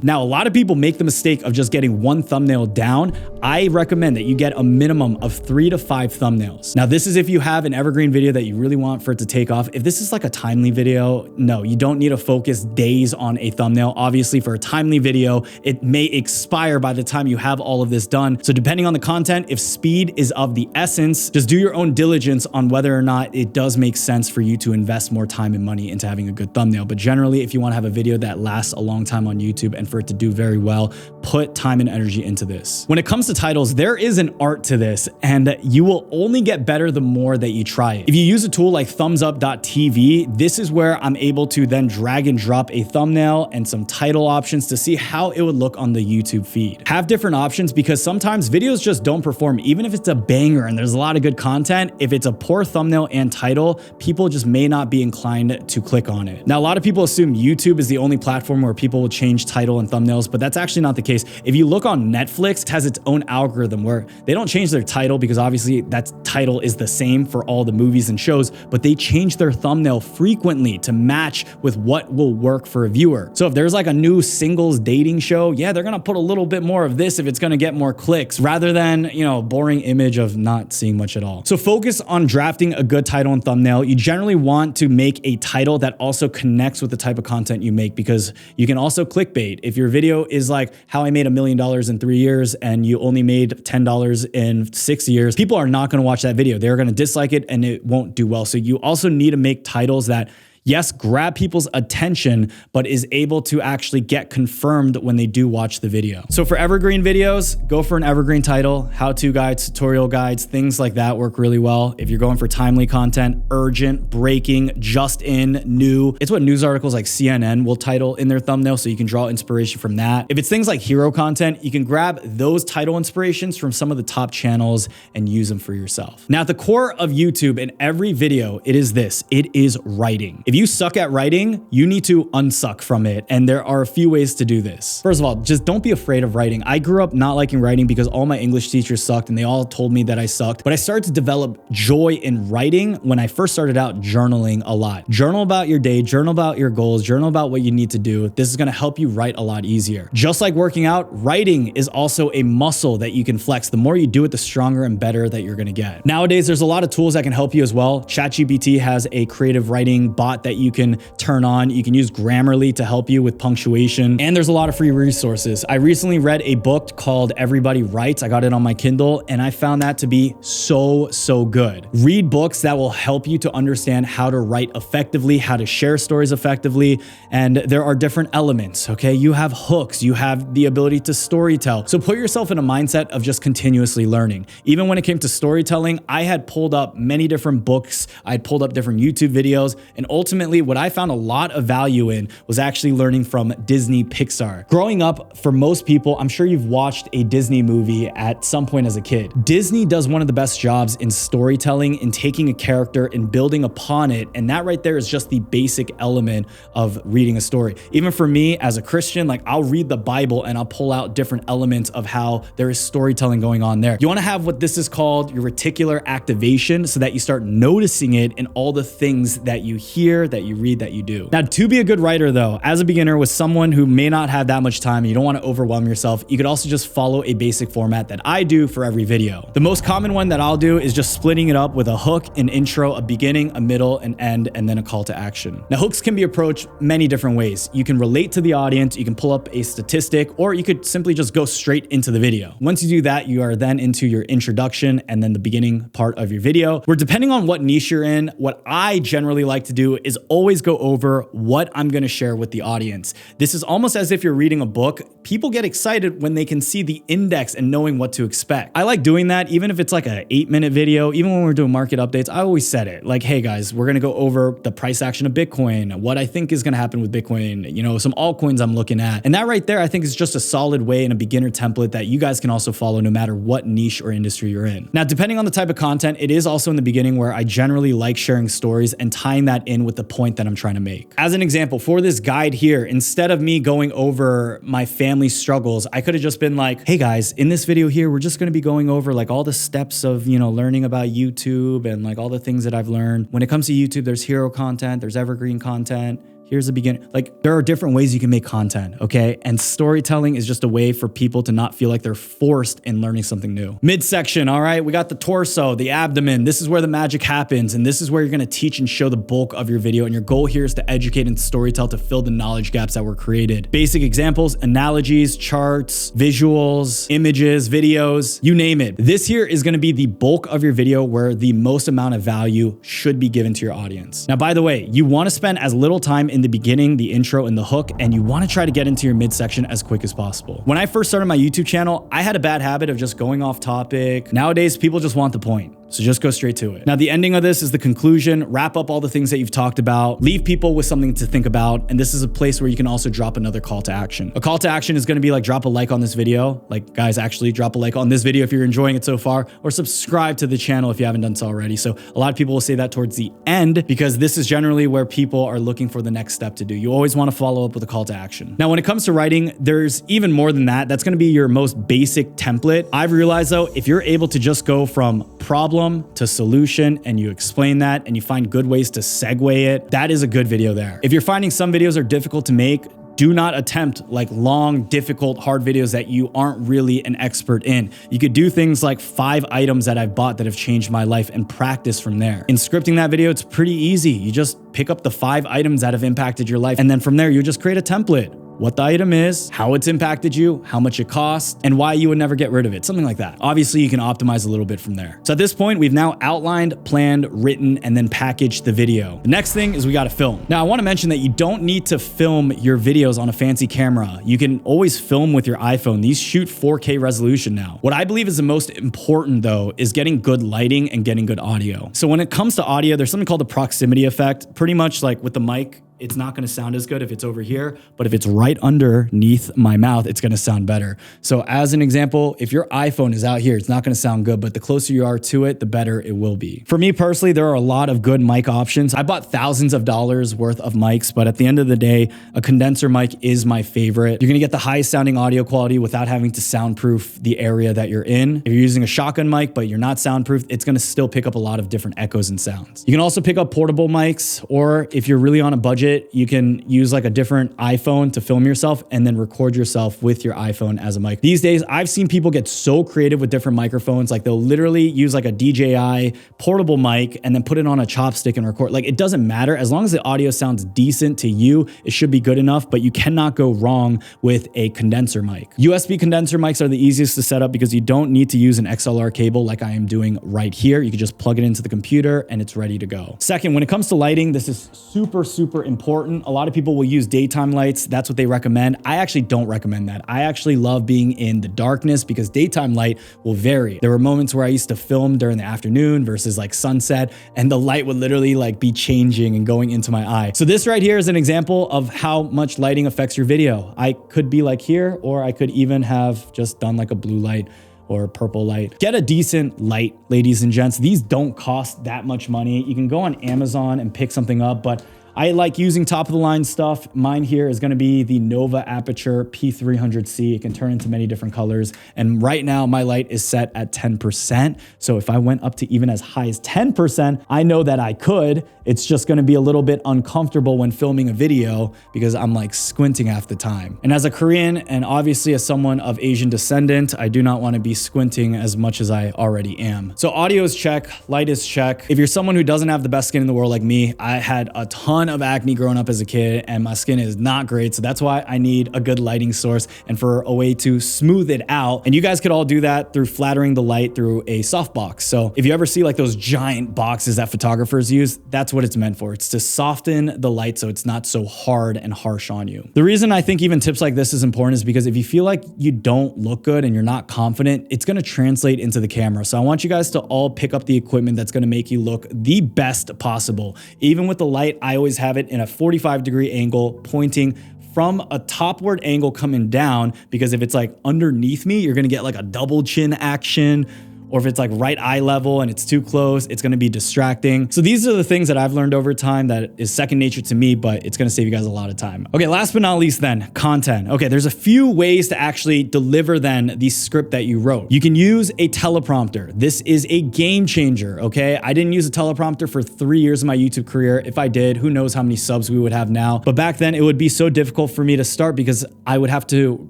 Now, a lot of people make the mistake of just getting one thumbnail down. I recommend that you get a minimum of 3 to 5 thumbnails. Now, this is if you have an evergreen video that you really want for it to take off. If this is like a timely video, no, you don't need to focus days on a thumbnail. Obviously, for a timely video, it may expire by the time you have all of this done. So depending on the content, if speed is of the essence, just do your own diligence on whether or not it does make sense for you to invest more time and money into having a good thumbnail. But generally, if you want to have a video that lasts a long time on YouTube and for it to do very well, put time and energy into this. When it comes to titles, there is an art to this, and you will only get better the more that you try it. If you use a tool like thumbsup.tv, this is where I'm able to then drag and drop a thumbnail and some title options to see how it would look on the YouTube feed. Have different options because sometimes videos just don't perform. Even if it's a banger and there's a lot of good content, if it's a poor thumbnail and title, people just may not be inclined to click on it. Now, a lot of people assume YouTube is the only platform where people will change title and thumbnails, but that's actually not the case. If you look on Netflix, it has its own algorithm where they don't change their title because obviously that title is the same for all the movies and shows, but they change their thumbnail frequently to match with what will work for a viewer. So if there's like a new singles dating show, yeah, they're gonna put a little bit more of this if it's gonna get more clicks rather than, you know, boring image of not seeing much at all. So focus on drafting a good title and thumbnail. You generally want to make a title that also connects with the type of content you make because you can also clickbait. If your video is like how I made $1 million in 3 years and you only made $10 in 6 years, people are not gonna watch that video. They're gonna dislike it and it won't do well. So you also need to make titles that, yes, grab people's attention, but is able to actually get confirmed when they do watch the video. So for evergreen videos, go for an evergreen title. How-to guides, tutorial guides, things like that work really well. If you're going for timely content, urgent, breaking, just in, new, it's what news articles like CNN will title in their thumbnail, so you can draw inspiration from that. If it's things like hero content, you can grab those title inspirations from some of the top channels and use them for yourself. Now, at the core of YouTube in every video, it is this, it is writing. If you suck at writing, you need to unsuck from it. And there are a few ways to do this. First of all, just don't be afraid of writing. I grew up not liking writing because all my English teachers sucked and they all told me that I sucked. But I started to develop joy in writing when I first started out journaling a lot. Journal about your day, journal about your goals, journal about what you need to do. This is gonna help you write a lot easier. Just like working out, writing is also a muscle that you can flex. The more you do it, the stronger and better that you're gonna get. Nowadays, there's a lot of tools that can help you as well. ChatGPT has a creative writing bot that you can turn on. You can use Grammarly to help you with punctuation. And there's a lot of free resources. I recently read a book called Everybody Writes. I got it on my Kindle and I found that to be so good. Read books that will help you to understand how to write effectively, how to share stories effectively. And there are different elements, okay? You have hooks, you have the ability to storytell. So put yourself in a mindset of just continuously learning. Even when it came to storytelling, I had pulled up many different books. I had pulled up different YouTube videos. And ultimately, what I found a lot of value in was actually learning from Disney Pixar. Growing up, for most people, I'm sure you've watched a Disney movie at some point as a kid. Disney does one of the best jobs in storytelling, in taking a character and building upon it. And that right there is just the basic element of reading a story. Even for me as a Christian, like I'll read the Bible and I'll pull out different elements of how there is storytelling going on there. You want to have what this is called your reticular activation so that you start noticing it in all the things that you hear, that you read, that you do. Now, to be a good writer though, as a beginner with someone who may not have that much time and you don't want to overwhelm yourself, you could also just follow a basic format that I do for every video. The most common one that I'll do is just splitting it up with a hook, an intro, a beginning, a middle, an end, and then a call to action. Now, hooks can be approached many different ways. You can relate to the audience, you can pull up a statistic, or you could simply just go straight into the video. Once you do that, you are then into your introduction and then the beginning part of your video, where depending on what niche you're in, what I generally like to do is always go over what I'm going to share with the audience. This is almost as if you're reading a book. People get excited when they can see the index and knowing what to expect. I like doing that, even if it's like an 8-minute video. Even when we're doing market updates, I always said it like, hey guys, we're going to go over the price action of Bitcoin, what I think is going to happen with Bitcoin, you know, some altcoins I'm looking at. And that right there, I think is just a solid way and a beginner template that you guys can also follow no matter what niche or industry you're in. Now, depending on the type of content, it is also in the beginning where I generally like sharing stories and tying that in with the point that I'm trying to make. As an example, for this guide here, instead of me going over my family struggles, I could have just been like, hey guys, in this video here, we're just going to be going over like all the steps of, you know, learning about YouTube and like all the things that I've learned. When it comes to YouTube, there's hero content, there's evergreen content. Here's the beginning. Like there are different ways you can make content, okay? And storytelling is just a way for people to not feel like they're forced in learning something new. Midsection, all right? We got the torso, the abdomen. This is where the magic happens. And this is where you're gonna teach and show the bulk of your video. And your goal here is to educate and storytell to fill the knowledge gaps that were created. Basic examples, analogies, charts, visuals, images, videos, you name it. This here is gonna be the bulk of your video where the most amount of value should be given to your audience. Now, by the way, you wanna spend as little time in the beginning, the intro, and the hook, and you want to try to get into your midsection as quick as possible. When I first started my YouTube channel, I had a bad habit of just going off topic. Nowadays, people just want the point. So just go straight to it. Now, the ending of this is the conclusion. Wrap up all the things that you've talked about. Leave people with something to think about. And this is a place where you can also drop another call to action. A call to action is going to be like, drop a like on this video. Like, guys, actually drop a like on this video if you're enjoying it so far, or subscribe to the channel if you haven't done so already. So a lot of people will say that towards the end because this is generally where people are looking for the next step to do. You always want to follow up with a call to action. Now, when it comes to writing, there's even more than that. That's going to be your most basic template. I've realized though, if you're able to just go from problem to solution and you explain that and you find good ways to segue it, that is a good video there. If you're finding some videos are difficult to make, do not attempt like long, difficult, hard videos that you aren't really an expert in. You could do things like 5 items that I've bought that have changed my life and practice from there. In scripting that video, it's pretty easy. You just pick up the 5 items that have impacted your life. And then from there, you just create a template. What the item is, how it's impacted you, how much it costs, and why you would never get rid of it, something like that. Obviously, you can optimize a little bit from there. So at this point, we've now outlined, planned, written, and then packaged the video. The next thing is we got to film. Now, I want to mention that you don't need to film your videos on a fancy camera. You can always film with your iPhone. These shoot 4K resolution now. What I believe is the most important though is getting good lighting and getting good audio. So when it comes to audio, there's something called the proximity effect. Pretty much like with the mic, it's not gonna sound as good if it's over here, but if it's right underneath my mouth, it's gonna sound better. So as an example, if your iPhone is out here, it's not gonna sound good, but the closer you are to it, the better it will be. For me personally, there are a lot of good mic options. I bought thousands of dollars worth of mics, but at the end of the day, a condenser mic is my favorite. You're gonna get the highest sounding audio quality without having to soundproof the area that you're in. If you're using a shotgun mic, but you're not soundproof, it's gonna still pick up a lot of different echoes and sounds. You can also pick up portable mics, or if you're really on a budget, you can use like a different iPhone to film yourself and then record yourself with your iPhone as a mic. These days, I've seen people get so creative with different microphones. Like they'll literally use like a DJI portable mic and then put it on a chopstick and record. Like it doesn't matter. As long as the audio sounds decent to you, it should be good enough, but you cannot go wrong with a condenser mic. USB condenser mics are the easiest to set up because you don't need to use an XLR cable like I am doing right here. You can just plug it into the computer and it's ready to go. Second, when it comes to lighting, this is super important. A lot of people will use daytime lights. That's what they recommend. I actually don't recommend that. I actually love being in the darkness because daytime light will vary. There were moments where I used to film during the afternoon versus like sunset, and the light would literally like be changing and going into my eye. So this right here is an example of how much lighting affects your video. I could be like here, or I could even have just done like a blue light or purple light. Get a decent light, ladies and gents. These don't cost that much money. You can go on Amazon and pick something up, but I like using top of the line stuff. Mine here is gonna be the Nova Aperture P300C. It can turn into many different colors. And right now my light is set at 10%. So if I went up to even as high as 10%, I know that I could. It's just gonna be a little bit uncomfortable when filming a video because I'm like squinting half the time. And as a Korean, and obviously as someone of Asian descendant, I do not wanna be squinting as much as I already am. So audio is check, light is check. If you're someone who doesn't have the best skin in the world like me, I had a ton of acne growing up as a kid and my skin is not great. So that's why I need a good lighting source and for a way to smooth it out. And you guys could all do that through flattering the light through a softbox. So if you ever see like those giant boxes that photographers use, that's what it's meant for. It's to soften the light so it's not so hard and harsh on you. The reason I think even tips like this is important is because if you feel like you don't look good and you're not confident, it's gonna translate into the camera. So I want you guys to all pick up the equipment that's gonna make you look the best possible. Even with the light, I always have it in a 45-degree angle pointing from a topward angle coming down, because if it's like underneath me, you're gonna get like a double chin action. Or if it's like right eye level and it's too close, it's gonna be distracting. So these are the things that I've learned over time that is second nature to me, but it's gonna save you guys a lot of time. Okay, last but not least then, content. Okay, there's a few ways to actually deliver then the script that you wrote. You can use a teleprompter. This is a game changer, okay? I didn't use a teleprompter for 3 years of my YouTube career. If I did, who knows how many subs we would have now. But back then it would be so difficult for me to start because I would have to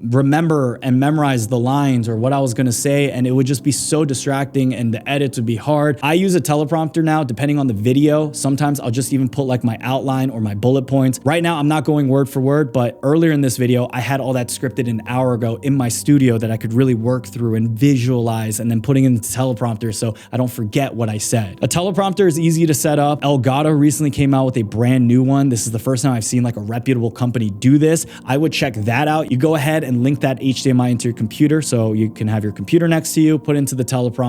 remember and memorize the lines or what I was gonna say, and it would just be so distracting and the edits would be hard. I use a teleprompter now, depending on the video. Sometimes I'll just even put like my outline or my bullet points. Right now, I'm not going word for word, but earlier in this video, I had all that scripted an hour ago in my studio that I could really work through and visualize and then putting in the teleprompter so I don't forget what I said. A teleprompter is easy to set up. Elgato recently came out with a brand new one. This is the first time I've seen like a reputable company do this. I would check that out. You go ahead and link that HDMI into your computer so you can have your computer next to you, put into the teleprompter,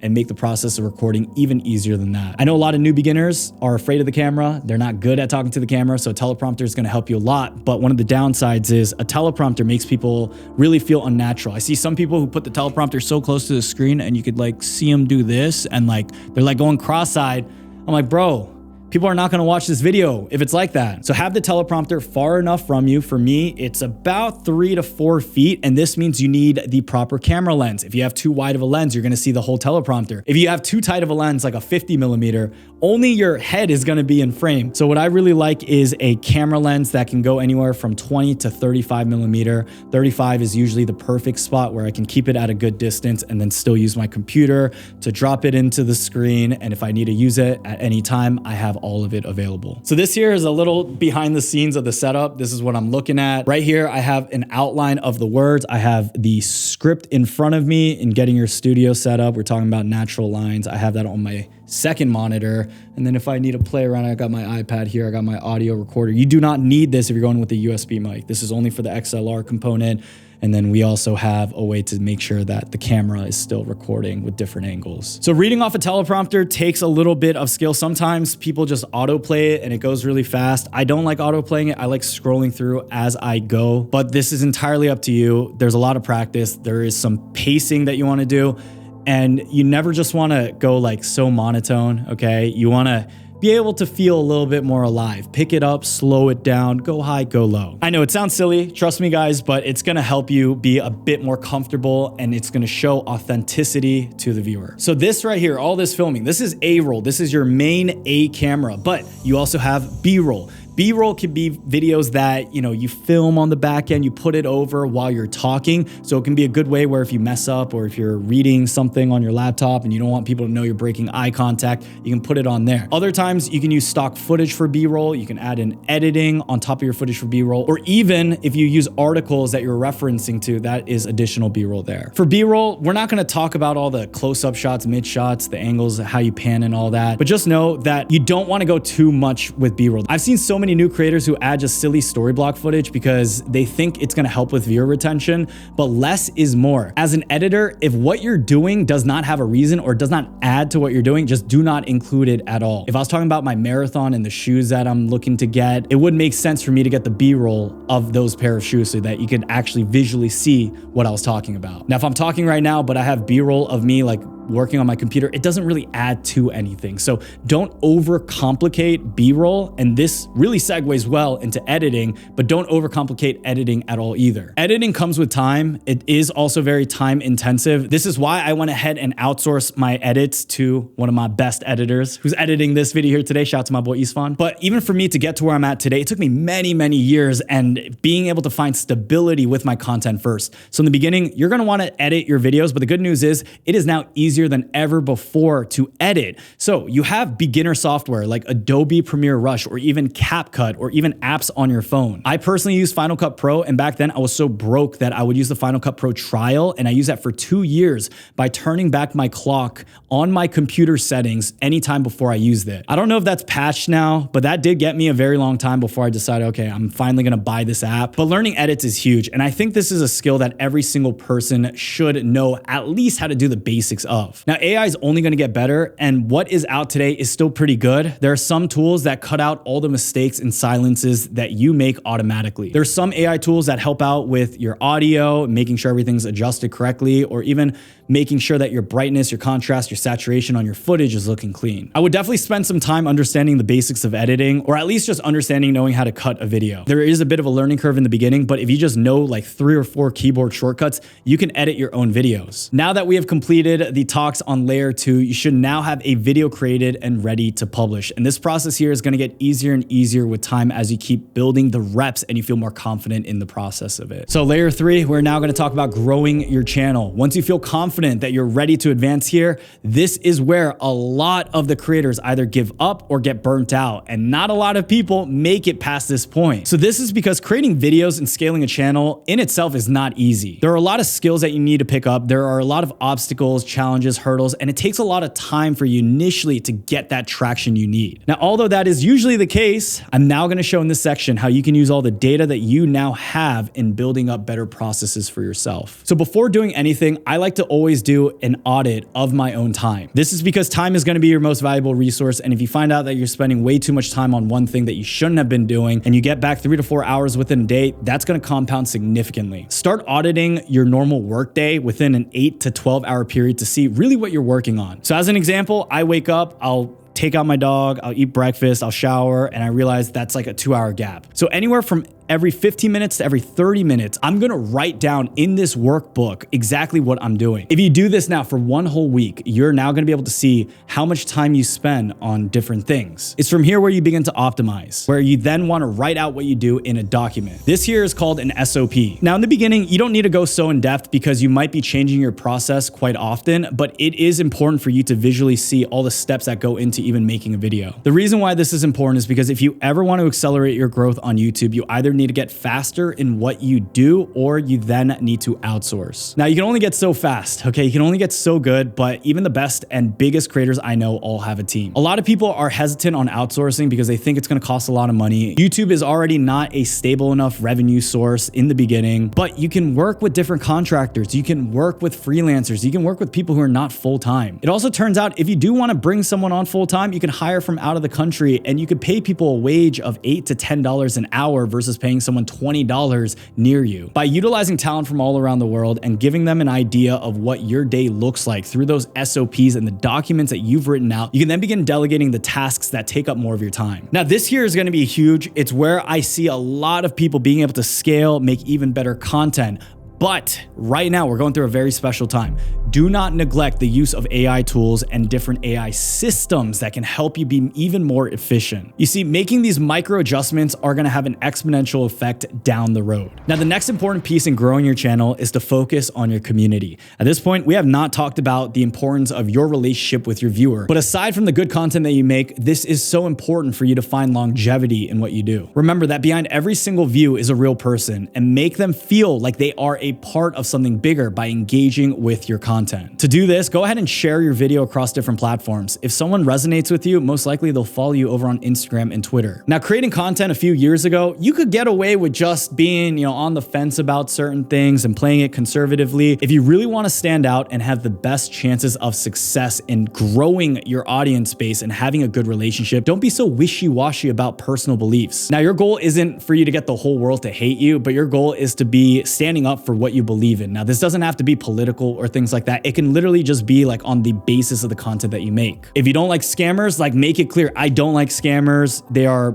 and make the process of recording even easier than that. I know a lot of new beginners are afraid of the camera. They're not good at talking to the camera, so a teleprompter is gonna help you a lot. But one of the downsides is a teleprompter makes people really feel unnatural. I see some people who put the teleprompter so close to the screen and you could like see them do this and like they're like going cross-eyed. I'm like, bro, people are not gonna watch this video if it's like that. So have the teleprompter far enough from you. For me, it's about 3 to 4 feet, and this means you need the proper camera lens. If you have too wide of a lens, you're gonna see the whole teleprompter. If you have too tight of a lens, like a 50mm, only your head is gonna be in frame. So what I really like is a camera lens that can go anywhere from 20 to 35mm. 35 is usually the perfect spot where I can keep it at a good distance and then still use my computer to drop it into the screen. And if I need to use it at any time, I have all of it available. So this here is a little behind the scenes of the setup. This is what I'm looking at. Right here, I have an outline of the words. I have the script in front of me in getting your studio set up. We're talking about natural lines. I have that on my second monitor. And then if I need to play around, I got my iPad here. I got my audio recorder. You do not need this if you're going with a USB mic. This is only for the XLR component. And then we also have a way to make sure that the camera is still recording with different angles. So reading off a teleprompter takes a little bit of skill. Sometimes people just autoplay it and it goes really fast. I don't like autoplaying it. I like scrolling through as I go, but this is entirely up to you. There's a lot of practice. There is some pacing that you want to do, and you never just want to go like so monotone, okay? You want to be able to feel a little bit more alive. Pick it up, slow it down, go high, go low. I know it sounds silly, trust me guys, but it's gonna help you be a bit more comfortable and it's gonna show authenticity to the viewer. So this right here, all this filming, this is A-roll. This is your main A camera, but you also have B-roll. B-roll can be videos that, you film on the back end, you put it over while you're talking. So it can be a good way where if you mess up or if you're reading something on your laptop and you don't want people to know you're breaking eye contact, you can put it on there. Other times you can use stock footage for B-roll. You can add in editing on top of your footage for B-roll, or even if you use articles that you're referencing to, that is additional B-roll there. For B-roll, we're not gonna talk about all the close-up shots, mid shots, the angles, how you pan and all that, but just know that you don't wanna go too much with B-roll. I've seen so many new creators who add just silly story block footage because they think it's gonna help with viewer retention, but less is more. As an editor, if what you're doing does not have a reason or does not add to what you're doing, just do not include it at all. If I was talking about my marathon and the shoes that I'm looking to get, it would make sense for me to get the B-roll of those pair of shoes so that you could actually visually see what I was talking about. Now, if I'm talking right now, but I have B-roll of me like working on my computer, it doesn't really add to anything. So don't overcomplicate B-roll. And this really segues well into editing, but don't overcomplicate editing at all either. Editing comes with time. It is also very time intensive. This is why I went ahead and outsourced my edits to one of my best editors who's editing this video here today. Shout out to my boy Isfan. But even for me to get to where I'm at today, it took me many, many years and being able to find stability with my content first. So in the beginning, you're gonna wanna edit your videos, but the good news is it is now easier than ever before to edit. So you have beginner software like Adobe Premiere Rush or even CapCut or even apps on your phone. I personally use Final Cut Pro, and back then I was so broke that I would use the Final Cut Pro trial, and I used that for 2 years by turning back my clock on my computer settings anytime before I used it. I don't know if that's patched now, but that did get me a very long time before I decided, okay, I'm finally gonna buy this app. But learning edits is huge, and I think this is a skill that every single person should know at least how to do the basics of. Now, AI is only gonna get better, and what is out today is still pretty good. There are some tools that cut out all the mistakes and silences that you make automatically. There's some AI tools that help out with your audio, making sure everything's adjusted correctly, or even making sure that your brightness, your contrast, your saturation on your footage is looking clean. I would definitely spend some time understanding the basics of editing, or at least just knowing how to cut a video. There is a bit of a learning curve in the beginning, but if you just know like 3 or 4 keyboard shortcuts, you can edit your own videos. Now that we have completed the talks on layer 2, you should now have a video created and ready to publish. And this process here is gonna get easier and easier with time as you keep building the reps and you feel more confident in the process of it. So layer 3, we're now gonna talk about growing your channel. Once you feel confident that you're ready to advance here, this is where a lot of the creators either give up or get burnt out, and not a lot of people make it past this point. So this is because creating videos and scaling a channel in itself is not easy. There are a lot of skills that you need to pick up. There are a lot of obstacles, challenges, hurdles, and it takes a lot of time for you initially to get that traction you need. Now, although that is usually the case, I'm now gonna show in this section how you can use all the data that you now have in building up better processes for yourself. So before doing anything, I like to always do an audit of my own time. This is because time is gonna be your most valuable resource, and if you find out that you're spending way too much time on one thing that you shouldn't have been doing, and you get back 3 to 4 hours within a day, that's gonna compound significantly. Start auditing your normal workday within an 8 to 12 hour period to see really what you're working on. So as an example, I wake up, I'll take out my dog, I'll eat breakfast, I'll shower, and I realize that's like a 2-hour gap. So anywhere from every 15 minutes to every 30 minutes, I'm gonna write down in this workbook exactly what I'm doing. If you do this now for 1 whole week, you're now gonna be able to see how much time you spend on different things. It's from here where you begin to optimize, where you then wanna write out what you do in a document. This here is called an SOP. Now in the beginning, you don't need to go so in depth because you might be changing your process quite often, but it is important for you to visually see all the steps that go into even making a video. The reason why this is important is because if you ever want to accelerate your growth on YouTube, you either need to get faster in what you do, or you then need to outsource. Now, you can only get so fast, okay? You can only get so good, but even the best and biggest creators I know all have a team. A lot of people are hesitant on outsourcing because they think it's gonna cost a lot of money. YouTube is already not a stable enough revenue source in the beginning, but you can work with different contractors. You can work with freelancers. You can work with people who are not full-time. It also turns out if you do wanna bring someone on full-time, you can hire from out of the country and you could pay people a wage of $8 to $10 an hour versus paying someone $20 near you. By utilizing talent from all around the world and giving them an idea of what your day looks like through those SOPs and the documents that you've written out, you can then begin delegating the tasks that take up more of your time. Now, this here is going to be huge. It's where I see a lot of people being able to scale, make even better content. But right now, we're going through a very special time. Do not neglect the use of AI tools and different AI systems that can help you be even more efficient. You see, making these micro adjustments are gonna have an exponential effect down the road. Now, the next important piece in growing your channel is to focus on your community. At this point, we have not talked about the importance of your relationship with your viewer. But aside from the good content that you make, this is so important for you to find longevity in what you do. Remember that behind every single view is a real person, and make them feel like they are a part of something bigger by engaging with your content. To do this, go ahead and share your video across different platforms. If someone resonates with you, most likely they'll follow you over on Instagram and Twitter. Now, creating content a few years ago, you could get away with just being, on the fence about certain things and playing it conservatively. If you really want to stand out and have the best chances of success in growing your audience base and having a good relationship, don't be so wishy-washy about personal beliefs. Now, your goal isn't for you to get the whole world to hate you, but your goal is to be standing up for what you believe in. Now, this doesn't have to be political or things like that. It can literally just be like on the basis of the content that you make. If you don't like scammers, like make it clear, I don't like scammers. They are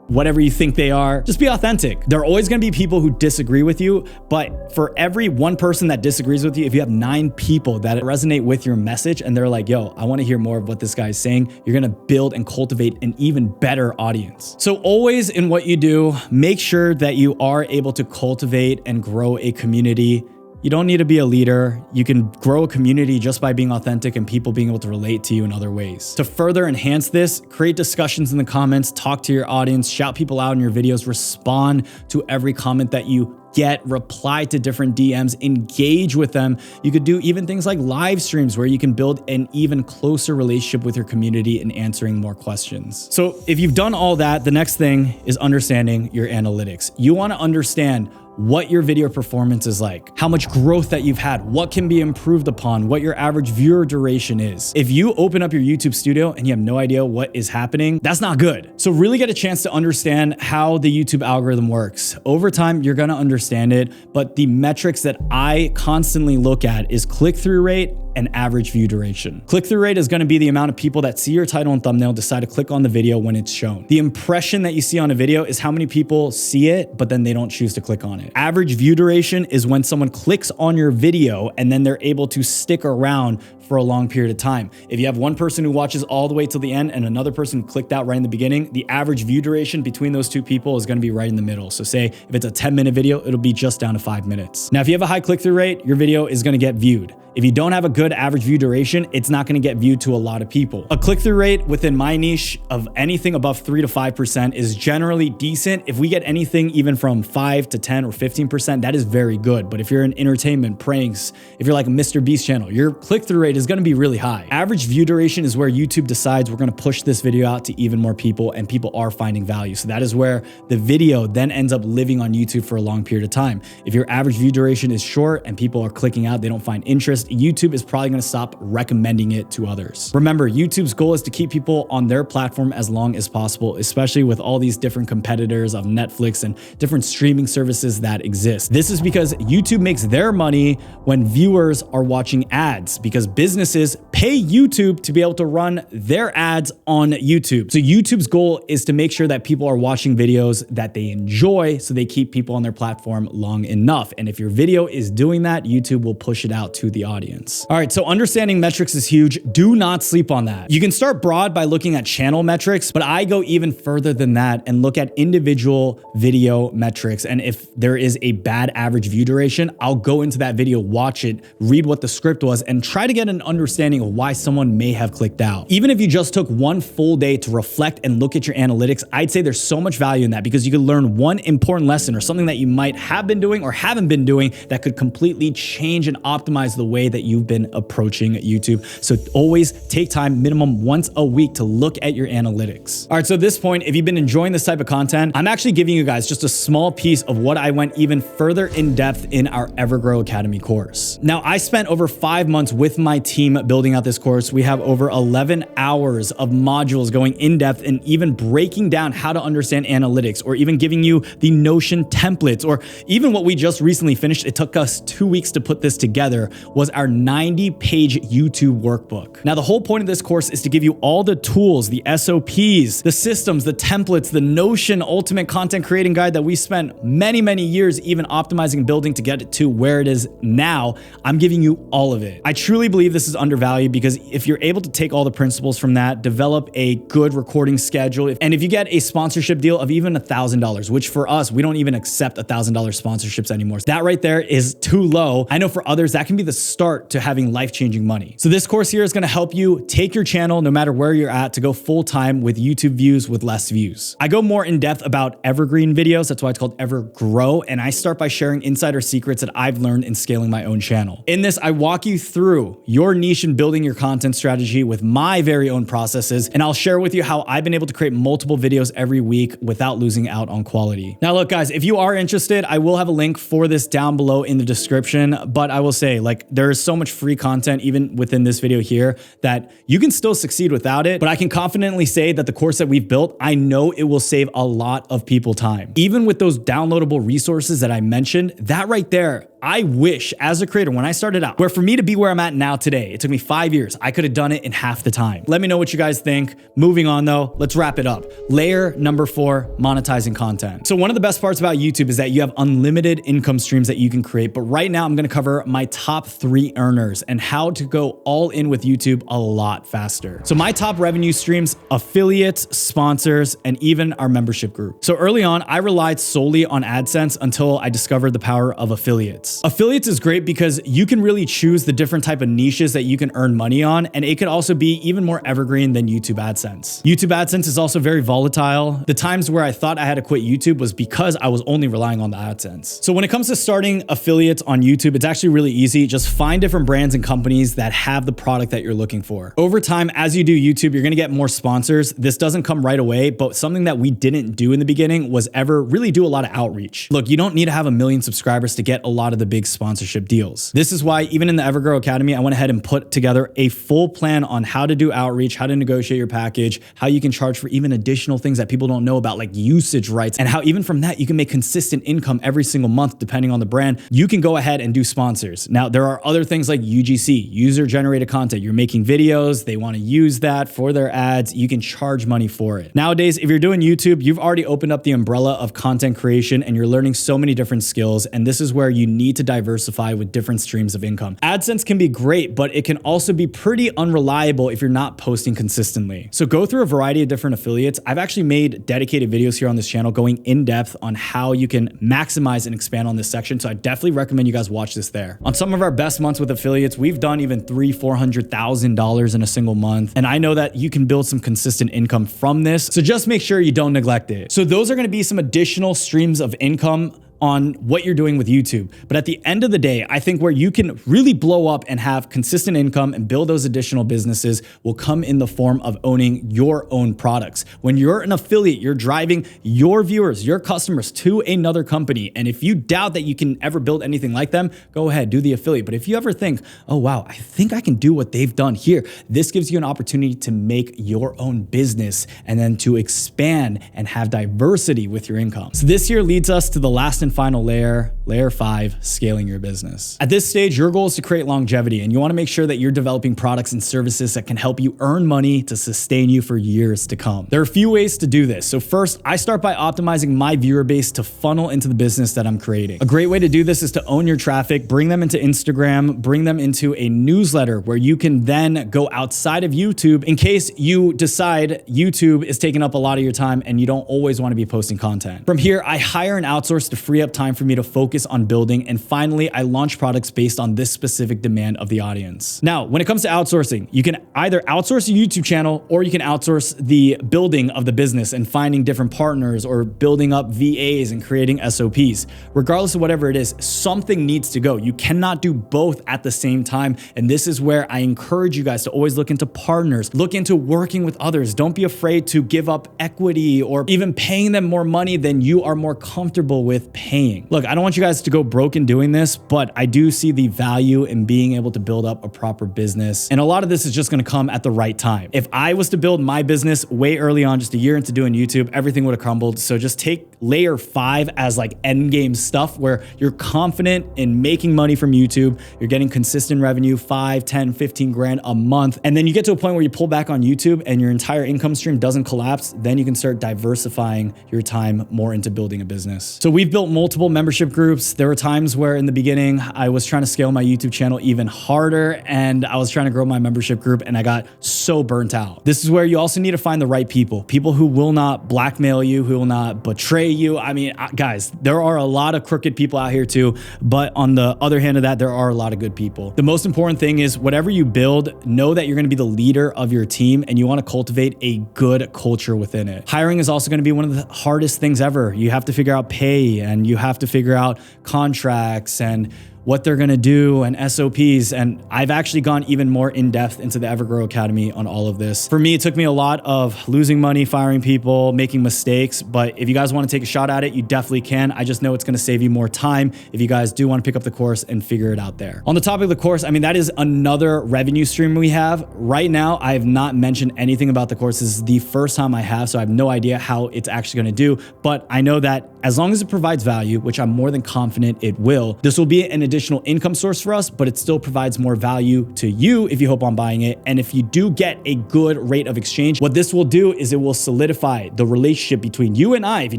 whatever you think they are. Just be authentic. There are always going to be people who disagree with you, but for every one person that disagrees with you, if you have 9 people that resonate with your message and they're like, yo, I want to hear more of what this guy is saying, you're going to build and cultivate an even better audience. So always in what you do, make sure that you are able to cultivate and grow a community. You don't need to be a leader. You can grow a community just by being authentic and people being able to relate to you in other ways. To further enhance this, create discussions in the comments, talk to your audience, shout people out in your videos, respond to every comment that you get, reply to different DMs, engage with them. You could do even things like live streams where you can build an even closer relationship with your community and answering more questions. So if you've done all that, the next thing is understanding your analytics. You want to understand what your video performance is like, how much growth that you've had, what can be improved upon, what your average viewer duration is. If you open up your YouTube studio and you have no idea what is happening, that's not good. So really get a chance to understand how the YouTube algorithm works. Over time, you're gonna understand it, but the metrics that I constantly look at is click-through rate and average view duration. Click-through rate is gonna be the amount of people that see your title and thumbnail, decide to click on the video when it's shown. The impression that you see on a video is how many people see it, but then they don't choose to click on it. Average view duration is when someone clicks on your video and then they're able to stick around for a long period of time. If you have one person who watches all the way till the end and another person who clicked out right in the beginning, the average view duration between those two people is gonna be right in the middle. So say if it's a 10-minute video, it'll be just down to 5 minutes. Now, if you have a high click-through rate, your video is gonna get viewed. If you don't have a good average view duration, it's not gonna get viewed to a lot of people. A click-through rate within my niche of anything above 3 to 5% is generally decent. If we get anything even from 5 to 10 or 15%, that is very good. But if you're in entertainment, pranks, if you're like a Mr. Beast channel, your click-through rate is gonna be really high. Average view duration is where YouTube decides we're gonna push this video out to even more people and people are finding value. So that is where the video then ends up living on YouTube for a long period of time. If your average view duration is short and people are clicking out, they don't find interest, YouTube is probably going to stop recommending it to others. Remember, YouTube's goal is to keep people on their platform as long as possible, especially with all these different competitors of Netflix and different streaming services that exist. This is because YouTube makes their money when viewers are watching ads, because businesses pay YouTube to be able to run their ads on YouTube. So YouTube's goal is to make sure that people are watching videos that they enjoy so they keep people on their platform long enough. And if your video is doing that, YouTube will push it out to the audience. All right, so understanding metrics is huge. Do not sleep on that. You can start broad by looking at channel metrics, but I go even further than that and look at individual video metrics. And if there is a bad average view duration, I'll go into that video, watch it, read what the script was, and try to get an understanding of why someone may have clicked out. Even if you just took one full day to reflect and look at your analytics, I'd say there's so much value in that because you could learn one important lesson or something that you might have been doing or haven't been doing that could completely change and optimize the way that you've been approaching YouTube. So always take time, minimum once a week, to look at your analytics. All right, so at this point, if you've been enjoying this type of content, I'm actually giving you guys just a small piece of what I went even further in depth in our Evergrow Academy course. Now, I spent over 5 months with my team building out this course. We have over 11 hours of modules going in depth and even breaking down how to understand analytics, or even giving you the Notion templates, or even what we just recently finished. It took us 2 weeks to put this together, was our 90-page YouTube workbook. Now, the whole point of this course is to give you all the tools, the SOPs, the systems, the templates, the Notion ultimate content creating guide that we spent many, many years even optimizing and building to get it to where it is now. I'm giving you all of it. I truly believe this is undervalued because if you're able to take all the principles from that, develop a good recording schedule, and if you get a sponsorship deal of even $1,000, which for us, we don't even accept $1,000 sponsorships anymore. That right there is too low. I know for others, that can be the start to having life-changing money. So this course here is going to help you take your channel, no matter where you're at, to go full-time with YouTube views with less views. I go more in depth about evergreen videos. That's why it's called Evergrow. And I start by sharing insider secrets that I've learned in scaling my own channel. In this, I walk you through your niche and building your content strategy with my very own processes. And I'll share with you how I've been able to create multiple videos every week without losing out on quality. Now, look, guys, if you are interested, I will have a link for this down below in the description. But I will say, like, there is so much free content even within this video here that you can still succeed without it. But I can confidently say that the course that we've built, I know it will save a lot of people time. Even with those downloadable resources that I mentioned, that right there, I wish as a creator, when I started out, where for me to be where I'm at now today, it took me 5 years. I could have done it in half the time. Let me know what you guys think. Moving on though, let's wrap it up. Layer number 4, monetizing content. So one of the best parts about YouTube is that you have unlimited income streams that you can create. But right now I'm going to cover my top 3 earners and how to go all in with YouTube a lot faster. So my top revenue streams: affiliates, sponsors, and even our membership group. So early on, I relied solely on AdSense until I discovered the power of affiliates. Affiliates is great because you can really choose the different type of niches that you can earn money on, and it could also be even more evergreen than YouTube AdSense. YouTube AdSense is also very volatile. The times where I thought I had to quit YouTube was because I was only relying on the AdSense. So when it comes to starting affiliates on YouTube, it's actually really easy. Just find different brands and companies that have the product that you're looking for. Over time, as you do YouTube, you're gonna get more sponsors. This doesn't come right away, but something that we didn't do in the beginning was ever really do a lot of outreach. Look, you don't need to have 1 million subscribers to get a lot of the big sponsorship deals. This is why even in the Evergrow Academy, I went ahead and put together a full plan on how to do outreach, how to negotiate your package, how you can charge for even additional things that people don't know about, like usage rights, and how even from that, you can make consistent income every single month, depending on the brand. You can go ahead and do sponsors. Now, there are other things like UGC, user-generated content. You're making videos, they want to use that for their ads. You can charge money for it. Nowadays, if you're doing YouTube, you've already opened up the umbrella of content creation and you're learning so many different skills. And this is where you need to diversify with different streams of income. AdSense can be great, but it can also be pretty unreliable if you're not posting consistently. So go through a variety of different affiliates. I've actually made dedicated videos here on this channel going in depth on how you can maximize and expand on this section. So I definitely recommend you guys watch this there. On some of our best months with affiliates, we've done even $300,000-$400,000 in a single month. And I know that you can build some consistent income from this. So just make sure you don't neglect it. So those are going to be some additional streams of income on what you're doing with YouTube. But at the end of the day, I think where you can really blow up and have consistent income and build those additional businesses will come in the form of owning your own products. When you're an affiliate, you're driving your viewers, your customers to another company. And if you doubt that you can ever build anything like them, go ahead, do the affiliate. But if you ever think, oh wow, I think I can do what they've done here, this gives you an opportunity to make your own business and then to expand and have diversity with your income. So this here leads us to the last and final layer, layer 5, scaling your business. At this stage, your goal is to create longevity, and you want to make sure that you're developing products and services that can help you earn money to sustain you for years to come. There are a few ways to do this. So first, I start by optimizing my viewer base to funnel into the business that I'm creating. A great way to do this is to own your traffic, bring them into Instagram, bring them into a newsletter where you can then go outside of YouTube in case you decide YouTube is taking up a lot of your time and you don't always want to be posting content. From here, I hire an outsource to free free up time for me to focus on building. And finally, I launch products based on this specific demand of the audience. Now, when it comes to outsourcing, you can either outsource a YouTube channel or you can outsource the building of the business and finding different partners or building up VAs and creating SOPs. Regardless of whatever it is, something needs to go. You cannot do both at the same time. And this is where I encourage you guys to always look into partners, look into working with others. Don't be afraid to give up equity or even paying them more money than you are more comfortable with paying. Look, I don't want you guys to go broke in doing this, but I do see the value in being able to build up a proper business. And a lot of this is just going to come at the right time. If I was to build my business way early on, just a year into doing YouTube, everything would have crumbled. So just take layer 5 as like end game stuff where you're confident in making money from YouTube. You're getting consistent revenue, 5, 10, 15 grand a month. And then you get to a point where you pull back on YouTube and your entire income stream doesn't collapse. Then you can start diversifying your time more into building a business. So we've built multiple membership groups. There were times where in the beginning, I was trying to scale my YouTube channel even harder and I was trying to grow my membership group and I got so burnt out. This is where you also need to find the right people who will not blackmail you, who will not betray you. I mean, guys, there are a lot of crooked people out here too, but on the other hand of that, there are a lot of good people. The most important thing is whatever you build, know that you're going to be the leader of your team and you want to cultivate a good culture within it. Hiring is also going to be one of the hardest things ever. You have to figure out pay and you have to figure out contracts and what they're gonna do and SOPs. And I've actually gone even more in depth into the Evergrow Academy on all of this. For me, it took me a lot of losing money, firing people, making mistakes. But if you guys wanna take a shot at it, you definitely can. I just know it's gonna save you more time if you guys do wanna pick up the course and figure it out there. On the topic of the course, I mean, that is another revenue stream we have. Right now, I have not mentioned anything about the course. This is the first time I have, so I have no idea how it's actually gonna do. But I know that as long as it provides value, which I'm more than confident it will, this will be an additional income source for us, but it still provides more value to you if you hope on buying it. And if you do get a good rate of exchange, what this will do is it will solidify the relationship between you and I. If you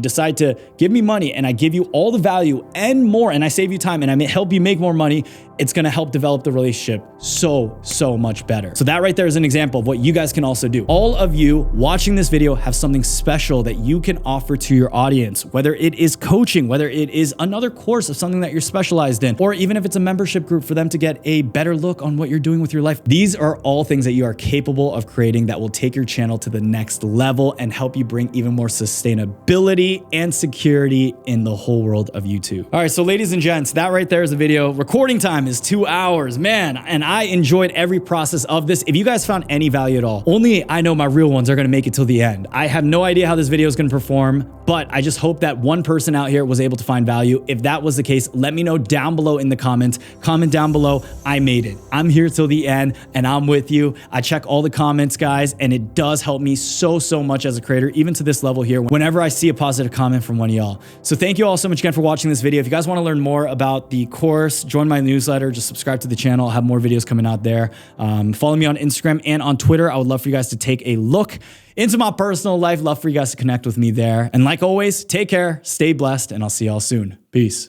decide to give me money and I give you all the value and more, and I save you time and I help you make more money, it's gonna help develop the relationship so much better. So that right there is an example of what you guys can also do. All of you watching this video have something special that you can offer to your audience, whether it is coaching, whether it is another course of something that you're specialized in, or even if it's a membership group for them to get a better look on what you're doing with your life. These are all things that you are capable of creating that will take your channel to the next level and help you bring even more sustainability and security in the whole world of YouTube. All right, so ladies and gents, that right there is a video. Recording time is 2 hours, man, and I enjoyed every process of this. If you guys found any value at all, only I know my real ones are gonna make it till the end. I have no idea how this video is gonna perform, but I just hope that one person out here was able to find value. If that was the case, let me know down below in the comments. Comment down below, I made it. I'm here till the end and I'm with you. I check all the comments, guys, and it does help me so much as a creator, even to this level here, whenever I see a positive comment from one of y'all. So thank you all so much again for watching this video. If you guys wanna learn more about the course, join my newsletter, just subscribe to the channel. I'll have more videos coming out there. Follow me on Instagram and on Twitter. I would love for you guys to take a look into my personal life. Love for you guys to connect with me there. And like always, take care, stay blessed, and I'll see y'all soon. Peace.